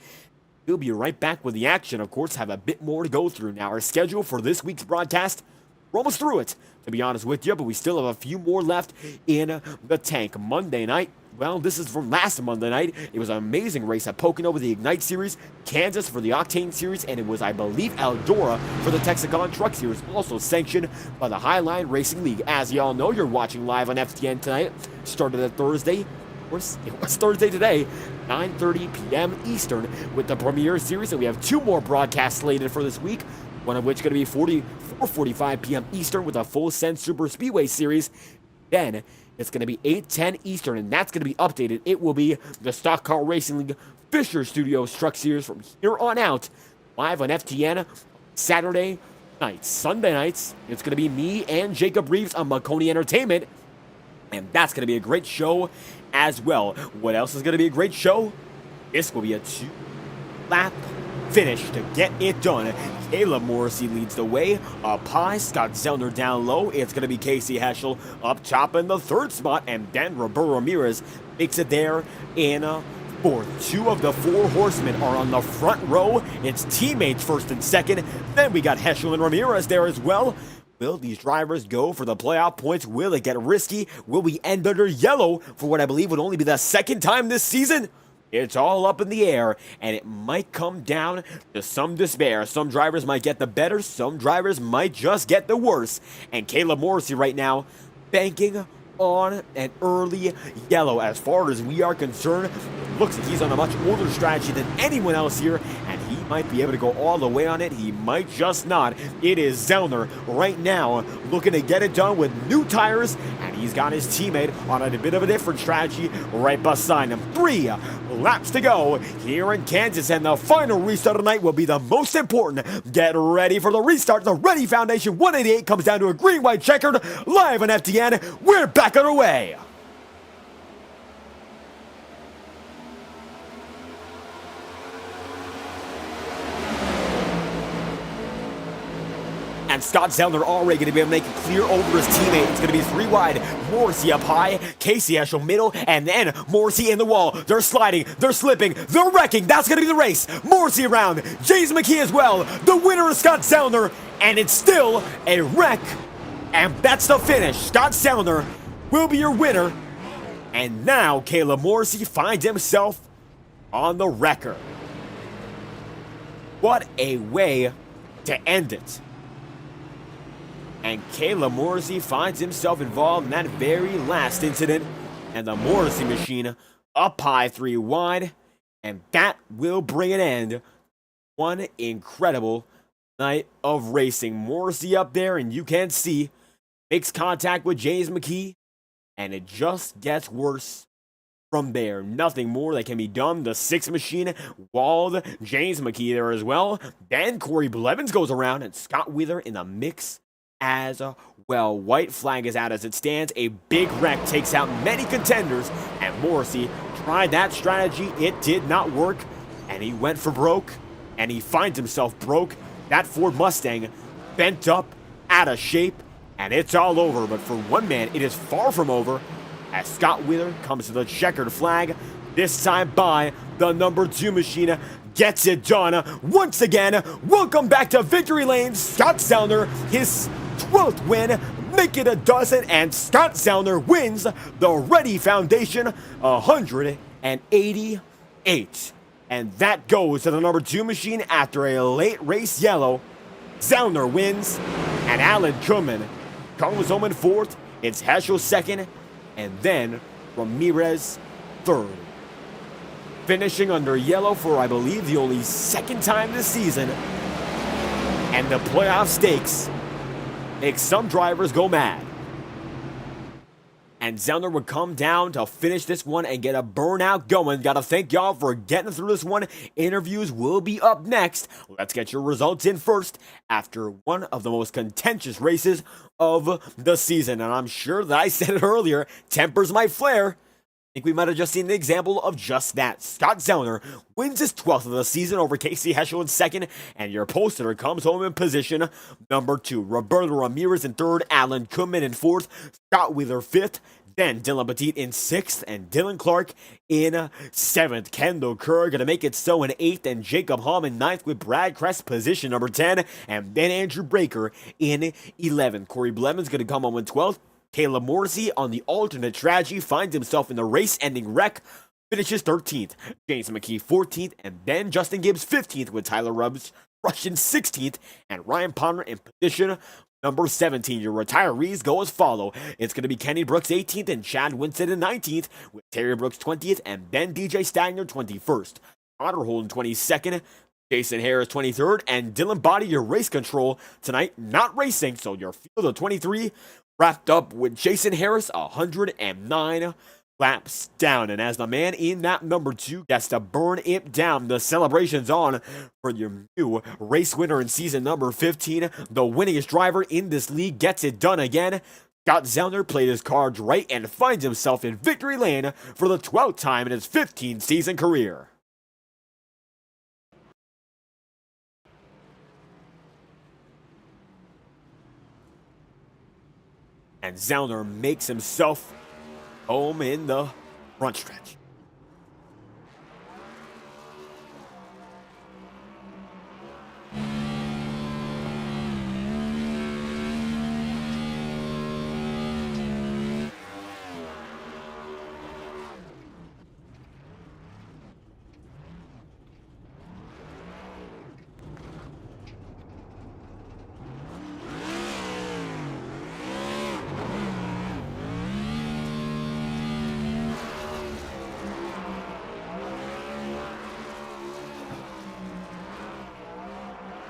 [SPEAKER 1] We'll be right back with the action. Of course, have a bit more to go through now. Our schedule for this week's broadcast, we're almost through it, to be honest with you, but we still have a few more left in the tank. Monday night, well, this is from last Monday night. It was an amazing race at Pocono with the Ignite Series, Kansas for the Octane Series, and it was, I believe, Eldora for the Texagon Truck Series, also sanctioned by the Highline Racing League. As y'all know, you're watching live on FTN tonight. Started at Thursday. It was Thursday today, 9:30 p.m. Eastern with the Premier Series, and we have 2 more broadcasts slated for this week, one of which going to be 4:45 p.m. Eastern with a full send SuperSpeedway Series. Then it's going to be 8:10 Eastern, and that's going to be updated. It will be the Stock Car Racing League Fisher Studios Truck Series from here on out, live on FTN Saturday nights. Sunday nights, it's going to be me and Jacob Reeves on Marconi Entertainment, and that's going to be a great show as well. What else is going to be a great show? This will be a 2-lap finish to get it done. Caleb Morrissey leads the way. Up high, Scott Zellner down low. It's going to be Casey Heschel up top in the 3rd spot, and then Roberto Ramirez makes it there in 4th. 2 of the 4 horsemen are on the front row. It's teammates 1st and 2nd. Then we got Heschel and Ramirez there as well. Will these drivers go for the playoff points? Will it get risky? Will we end under yellow for what I believe would only be the 2nd time this season? It's all up in the air, and it might come down to some despair. Some drivers might get the better, some drivers might just get the worse. And Caleb Morrissey right now banking on an early yellow. As far as we are concerned, it looks like he's on a much older strategy than anyone else here, and he might be able to go all the way on it. He might just not. It is Zellner right now looking to get it done with new tires, and he's got his teammate on a bit of a different strategy right beside him. 3 laps to go here in Kansas, and the final restart of the night will be the most important. Get ready for the restart. The REAADY Foundation 188 comes down to a green-white checkered live on FTN. We're back on our way. And Scott Zellner already going to be able to make it clear over his teammate. It's going to be 3 wide. Morrissey up high. Casey Heschel middle. And then Morrissey in the wall. They're sliding. They're slipping. They're wrecking. That's going to be the race. Morrissey around. James McKee as well. The winner is Scott Zellner. And it's still a wreck. And that's the finish. Scott Zellner will be your winner. And now Caleb Morrissey finds himself on the wrecker. What a way to end it. And Caleb Morrissey finds himself involved in that very last incident. And the Morrissey machine up high 3 wide. And that will bring an end. One incredible night of racing. Morrissey up there, and you can see, makes contact with James McKee. And it just gets worse from there. Nothing more that can be done. The 6 machine walled James McKee there as well. Then Corey Blevins goes around, and Scott Wheeler in the mix as well. White flag is out as it stands. A big wreck takes out many contenders, and Morrissey tried that strategy. It did not work, and he went for broke, and he finds himself broke. That Ford Mustang bent up, out of shape, and it's all over. But for one man, it is far from over, as Scott Wheeler comes to the checkered flag, this time by the number 2 machine. Gets it done once again. Welcome back to Victory Lane. Scott Zellner, his 12th win, make it a dozen, and Scott Zellner wins the READY Foundation 188. And that goes to the number 2 machine after a late race yellow. Zellner wins, and Alan Kuhlman comes home in 4th. It's Heschel 2nd, and then Ramirez 3rd. Finishing under yellow for, I believe, the only 2nd time this season. And the playoff stakes make some drivers go mad. And Zellner would come down to finish this one and get a burnout going. Gotta thank y'all for getting through this one. Interviews will be up next. Let's get your results in first after one of the most contentious races of the season. And I'm sure that I said it earlier, tempers might flare. I think we might have just seen an example of just that. Scott Zellner wins his 12th of the season over Casey Heschel in 2nd, and your poster comes home in position number 2. Roberto Ramirez in 3rd, Alan Kuhlman in 4th, Scott Wheeler 5th, then Dylan Petit in 6th, and Dylan Clark in 7th. Kendall Kerr gonna make it so in 8th, and Jacob Hom in 9th with Brad Crest position number 10, and then Andrew Breaker in 11th. Corey Blevins gonna come home in 12th. Caleb Morrissey on the alternate strategy finds himself in the race-ending wreck, finishes 13th. James McKee 14th, and then Justin Gibbs 15th with Tyler Russian 16th, and Ryan Palmer in position number 17. Your retirees go as follow. It's going to be Kenny Brooks 18th and Chad Winston in 19th, with Terry Brooks 20th and then DJ Stagner 21st. Connor Holden 22nd, Jason Harris 23rd, and Dylan Body, your race control tonight, not racing, so your field of 23 wrapped up with Jason Harris 109 laps down. And as the man in that number 2 gets to burn it down, the celebration's on for your new race winner in season number 15. The winningest driver in this league gets it done again. Scott Zellner played his cards right and finds himself in victory lane for the 12th time in his 15-season career. And Zellner makes himself home in the front stretch.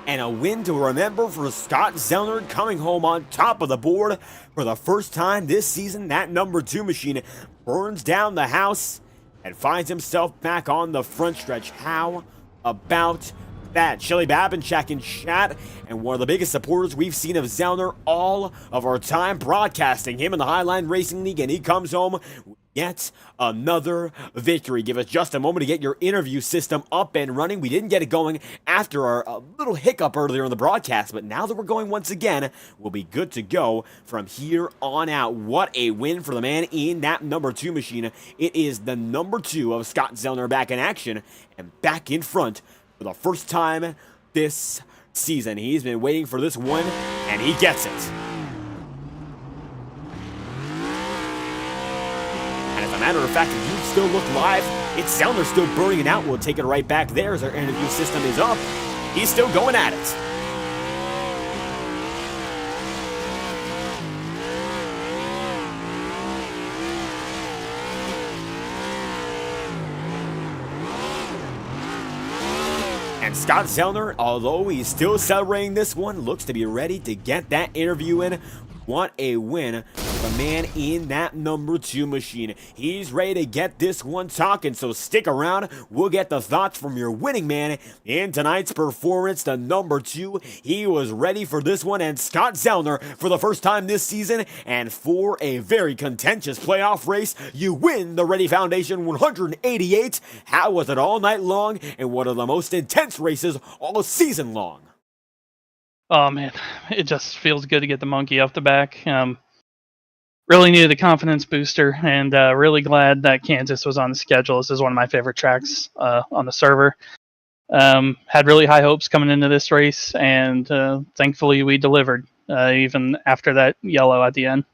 [SPEAKER 1] And a win to remember for Scott Zellner, coming home on top of the board for the first time this season. That number 2 machine burns down the house and finds himself back on the front stretch. How about that? Shelly Babinchak in chat, and one of the biggest supporters we've seen of Zellner all of our time, broadcasting him in the Highline Racing League, and he comes home with yet another victory. Give us just a moment to get your interview system up and running. We didn't get it going after our little hiccup earlier in the broadcast, but now that we're going once again, we'll be good to go from here on out. What a win for the man in that number 2 machine. It is the number 2 of Scott Zellner back in action and back in front for the first time this season. He's been waiting for this one, and he gets it. As a matter of fact, if you still look live, it's Zellner still burning it out. We'll take it right back there as our interview system is up. He's still going at it. And Scott Zellner, although he's still celebrating this one, looks to be ready to get that interview in. What a win for the man in that number 2 machine. He's ready to get this one talking, so stick around. We'll get the thoughts from your winning man in tonight's performance, the number 2. He was ready for this one, and Scott Zellner, for the first time this season, and for a very contentious playoff race, you win the REAADY Foundation 188. How was it all night long, and one of the most intense races all season long?
[SPEAKER 2] Oh man, it just feels good to get the monkey off the back. Really needed a confidence booster, and really glad that Kansas was on the schedule. This is one of my favorite tracks on the server. Had really high hopes coming into this race, and thankfully we delivered, even after that yellow at the end.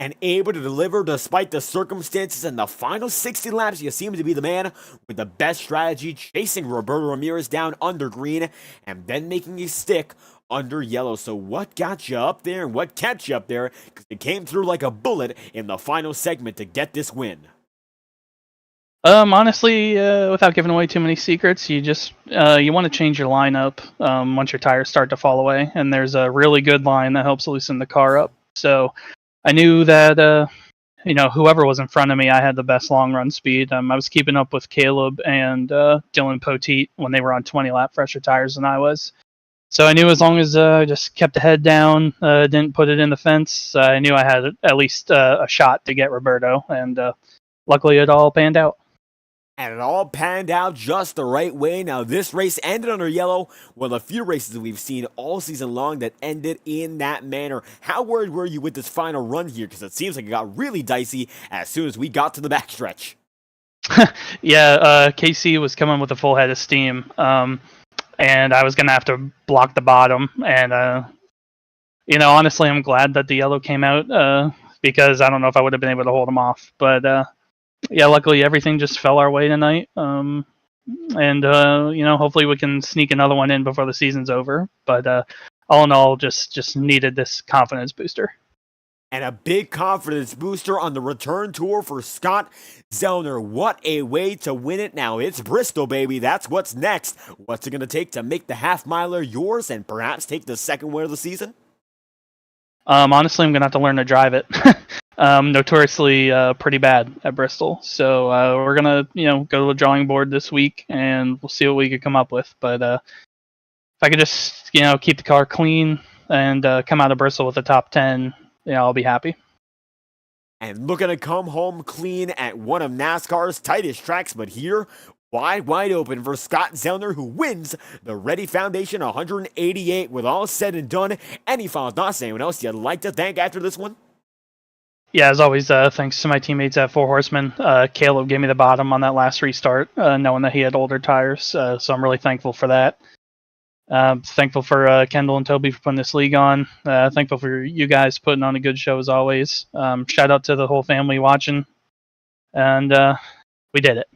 [SPEAKER 1] And able to deliver despite the circumstances. In the final 60 laps, you seem to be the man with the best strategy, chasing Roberto Ramirez down under green and then making a stick under yellow. So what got you up there and what kept you up there? Because it came through like a bullet in the final segment to get this win.
[SPEAKER 2] Honestly, without giving away too many secrets, you just you want to change your lineup once your tires start to fall away, and there's a really good line that helps loosen the car up. So I knew that whoever was in front of me, I had the best long run speed. I was keeping up with Caleb and Dylan Poteet when they were on 20 lap fresher tires than I was. So I knew as long as I just kept the head down, didn't put it in the fence, I knew I had at least a shot to get Roberto, and luckily it all panned out.
[SPEAKER 1] And it all panned out just the right way. Now, this race ended under yellow, one of the few races we've seen all season long that ended in that manner. How worried were you with this final run here? Because it seems like it got really dicey as soon as we got to the backstretch.
[SPEAKER 2] Yeah, KC was coming with a full head of steam, and I was going to have to block the bottom. And, honestly, I'm glad that the yellow came out because I don't know if I would have been able to hold him off. But yeah, luckily everything just fell our way tonight. And hopefully we can sneak another one in before the season's over. But all in all, just needed this confidence booster.
[SPEAKER 1] And a big confidence booster on the return tour for Scott Zellner. What a way to win it. Now it's Bristol, baby. That's what's next. What's it going to take to make the half-miler yours and perhaps take the second win of the season?
[SPEAKER 2] Honestly, I'm going to have to learn to drive it. Notoriously pretty bad at Bristol. So we're going to, go to the drawing board this week, and we'll see what we could come up with. But if I could just, keep the car clean and come out of Bristol with the top 10, I'll be happy.
[SPEAKER 1] And looking to come home clean at one of NASCAR's tightest tracks, but here, wide open for Scott Zellner, who wins the REAADY Foundation 188 with all said and done. Any final thoughts? Anyone else you'd like to thank after this one?
[SPEAKER 2] Yeah, as always, thanks to my teammates at Four Horsemen. Caleb gave me the bottom on that last restart, knowing that he had older tires, so I'm really thankful for that. Thankful for Kendall and Toby for putting this league on. Thankful for you guys putting on a good show as always. Shout out to the whole family watching. And we did it.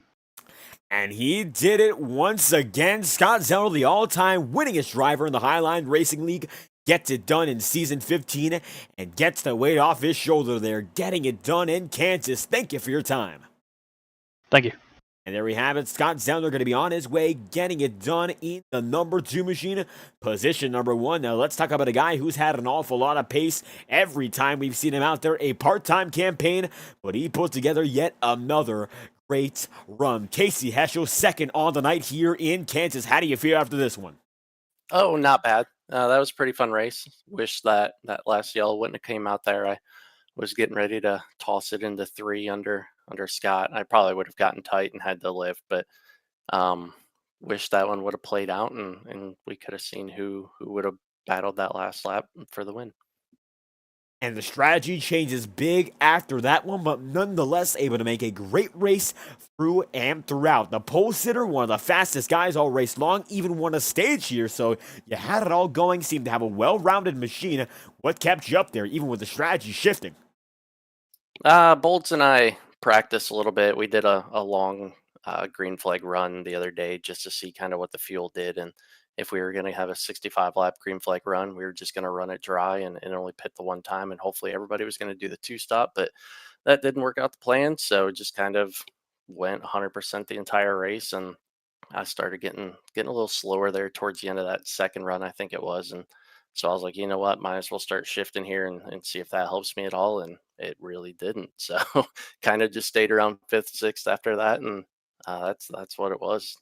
[SPEAKER 1] And he did it once again. Scott Zellner, the all-time winningest driver in the Highline Racing League, gets it done in Season 15 and gets the weight off his shoulder there, getting it done in Kansas. Thank you for your time.
[SPEAKER 2] Thank you.
[SPEAKER 1] And there we have it. Scott Zellner going to be on his way, getting it done in the number 2 machine, position number 1. Now let's talk about a guy who's had an awful lot of pace every time we've seen him out there. A part-time campaign, but he put together yet another great run. Casey Heschel, second on the night here in Kansas. How do you feel after this one?
[SPEAKER 3] Oh, not bad. That was a pretty fun race. Wish that last yellow wouldn't have came out there. I was getting ready to toss it into 3 under Scott. I probably would have gotten tight and had to lift, but wish that one would have played out and we could have seen who would have battled that last lap for the win.
[SPEAKER 1] And the strategy changes big after that one, but nonetheless able to make a great race through and throughout. The pole sitter, one of the fastest guys all race long, even won a stage here, so you had it all going, seemed to have a well-rounded machine. What kept you up there, even with the strategy shifting?
[SPEAKER 3] Bolts and I practiced a little bit. We did a long green flag run the other day just to see kind of what the fuel did, and if we were going to have a 65 lap green flag run, we were just going to run it dry and only pit the one time, and hopefully everybody was going to do the 2-stop, but that didn't work out the plan, so just kind of went 100% the entire race, and I started getting a little slower there towards the end of that second run, I think it was, and so I was like, you know what, might as well start shifting here and see if that helps me at all, and it really didn't. So kind of just stayed around 5th, 6th after that, and that's what it was.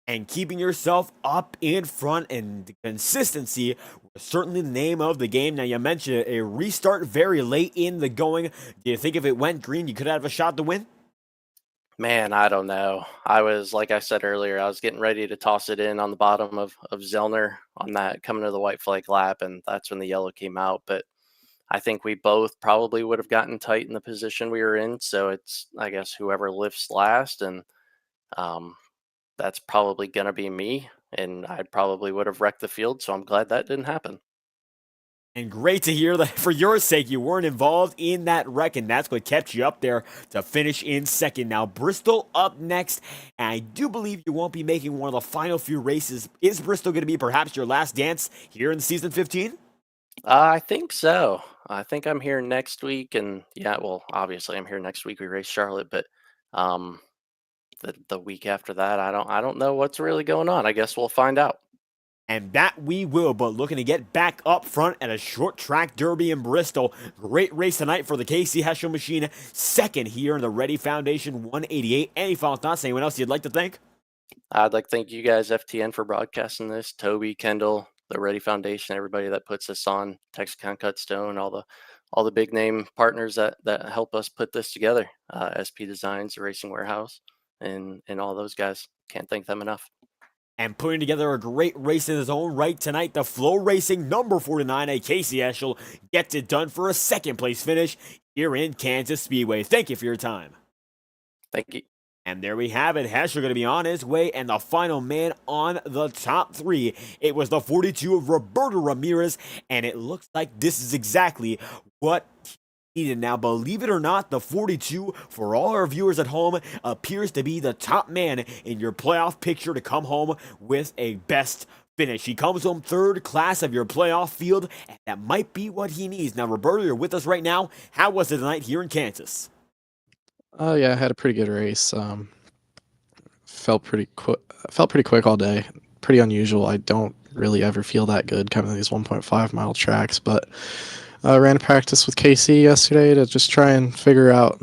[SPEAKER 1] And keeping yourself up in front and the consistency was certainly the name of the game. Now, you mentioned a restart very late in the going. Do you think if it went green, you could have a shot to win?
[SPEAKER 3] Man, I don't know. I was, like I said earlier, I was getting ready to toss it in on the bottom of Zellner on that coming to the white flag lap, and that's when the yellow came out. But I think we both probably would have gotten tight in the position we were in. So it's, I guess, whoever lifts last, and that's probably going to be me, and I probably would have wrecked the field, so I'm glad that didn't happen.
[SPEAKER 1] And great to hear that for your sake you weren't involved in that wreck, and that's what kept you up there to finish in second. Now, Bristol up next, and I do believe you won't be making one of the final few races. Is Bristol going to be perhaps your last dance here in season 15?
[SPEAKER 3] I think so. I think I'm here next week, and yeah, well, obviously I'm here next week. We race Charlotte, but the week after that, I don't know what's really going on. I guess we'll find out.
[SPEAKER 1] And that we will, but looking to get back up front at a short track derby in Bristol. Great race tonight for the Casey Heschel machine. Second here in the REAADY Foundation 188. Any final thoughts? Anyone else you'd like to thank?
[SPEAKER 3] I'd like to thank you guys, FTN, for broadcasting this. Toby, Kendall, the READY Foundation, everybody that puts this on. Texas Cut Stone, all the big name partners that help us put this together. SP Designs, the Racing Warehouse, and all those guys. Can't thank them enough.
[SPEAKER 1] And putting together a great race in his own right tonight, the Flow Racing number 49, a Casey Heschel, gets it done for a second place finish here in Kansas Speedway. Thank you for your time.
[SPEAKER 3] Thank you.
[SPEAKER 1] And there we have it. Heschel going to be on his way, and the final man on the top 3. It was the 42 of Roberto Ramirez, and it looks like this is exactly what needed. Now, believe it or not, the 42, for all our viewers at home, appears to be the top man in your playoff picture to come home with a best finish. He comes home third class of your playoff field, and that might be what he needs. Now, Roberto, you're with us right now. How was it tonight here in Kansas?
[SPEAKER 4] Yeah, I had a pretty good race. Felt pretty quick all day. Pretty unusual. I don't really ever feel that good coming to these 1.5 mile tracks, but ran a practice with KC yesterday to just try and figure out,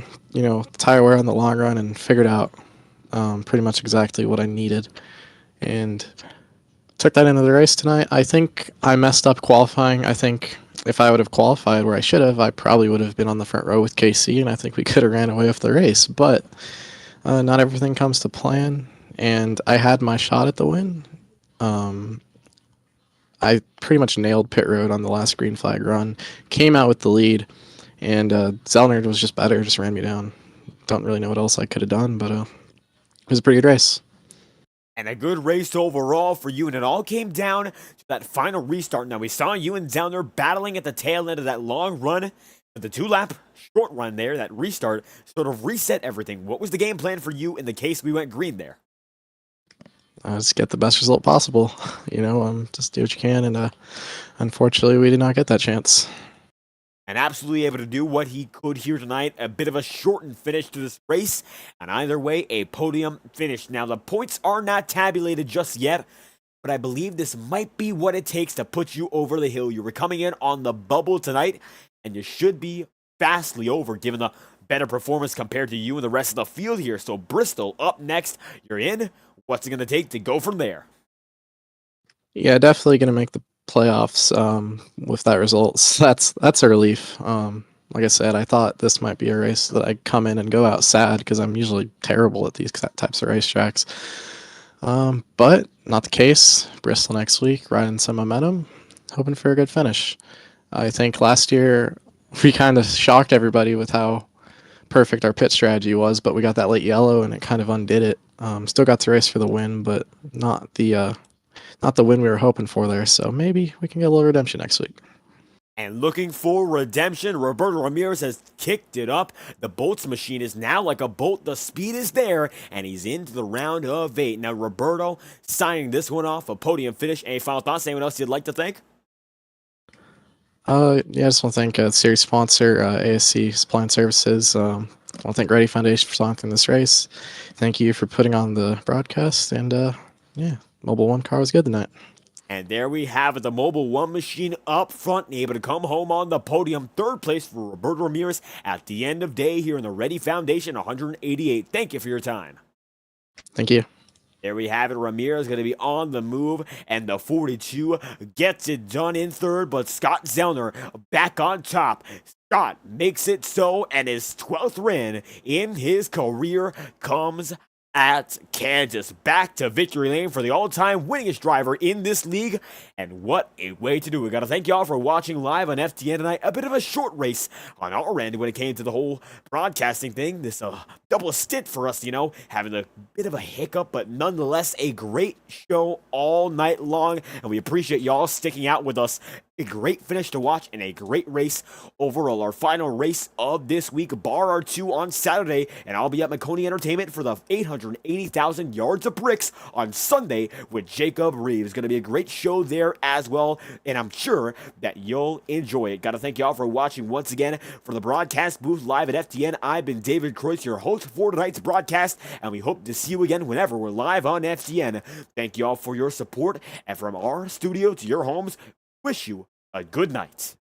[SPEAKER 4] tire wear on the long run, and figured out pretty much exactly what I needed, and took that into the race tonight. I think I messed up qualifying. I think if I would have qualified where I should have, I probably would have been on the front row with KC, and I think we could have ran away with the race. But not everything comes to plan, and I had my shot at the win. I pretty much nailed pit road on the last green flag run, came out with the lead, and Zellner was just better, just ran me down. Don't really know what else I could have done, but it was a pretty good race.
[SPEAKER 1] And a good race overall for you, and it all came down to that final restart. Now, we saw you and Zellner battling at the tail end of that long run, but the 2-lap short run there, that restart, sort of reset everything. What was the game plan for you in the case we went green there?
[SPEAKER 4] Just get the best result possible, just do what you can, and unfortunately we did not get that chance.
[SPEAKER 1] And absolutely able to do what he could here tonight. A bit of a shortened finish to this race, and either way, a podium finish. Now, the points are not tabulated just yet, but I believe this might be what it takes to put you over the hill. You were coming in on the bubble tonight, and you should be fastly over, given the better performance compared to you and the rest of the field here. So Bristol up next. You're in. What's it going to take to go from there?
[SPEAKER 4] Yeah, definitely going to make the playoffs with that result. So that's a relief. Like I said, I thought this might be a race that I'd come in and go out sad, because I'm usually terrible at these types of racetracks. But not the case. Bristol next week, riding some momentum, hoping for a good finish. I think last year we kind of shocked everybody with how perfect our pit strategy was, but we got that late yellow and it kind of undid it. Still got the race for the win, but not the win we were hoping for there. So maybe we can get a little redemption next week.
[SPEAKER 1] And looking for redemption, Roberto Ramirez has kicked it up. The Bolts machine is now like a bolt. The speed is there, and he's into the round of 8. Now, Roberto signing this one off, a podium finish. Any final thoughts? Anyone else you'd like to thank?
[SPEAKER 4] Yeah, I just want to thank series sponsor ASC Supply and Services. I want to thank REAADY Foundation for sponsoring this race. Thank you for putting on the broadcast, and Mobile One car was good tonight.
[SPEAKER 1] And there we have it, the Mobile One machine up front, able to come home on the podium. Third place for Roberto Ramirez at the end of day here in the REAADY Foundation 188. Thank you for your time.
[SPEAKER 4] Thank you.
[SPEAKER 1] There we have it. Ramirez going to be on the move, and the 42 gets it done in third, but Scott Zellner back on top. Scott makes it so, and his 12th win in his career comes at Kansas. Back to victory lane for the all-time winningest driver in this league, and what a way to do it. We got to thank y'all for watching live on FTN tonight. A bit of a short race on our end when it came to the whole broadcasting thing. This double stint for us, having a bit of a hiccup, but nonetheless a great show all night long, and we appreciate y'all sticking out with us. A great finish to watch and a great race overall. Our final race of this week, bar R2 on Saturday, and I'll be at McConey Entertainment for the 880,000 yards of bricks on Sunday with Jacob Reeves. Going to be a great show there as well, and I'm sure that you'll enjoy it. Got to thank y'all for watching once again. For the broadcast booth live at FTN, I've been David Kreutz, your host for tonight's broadcast, and we hope to see you again whenever we're live on FTN. Thank y'all for your support, and from our studio to your homes, wish you a good night.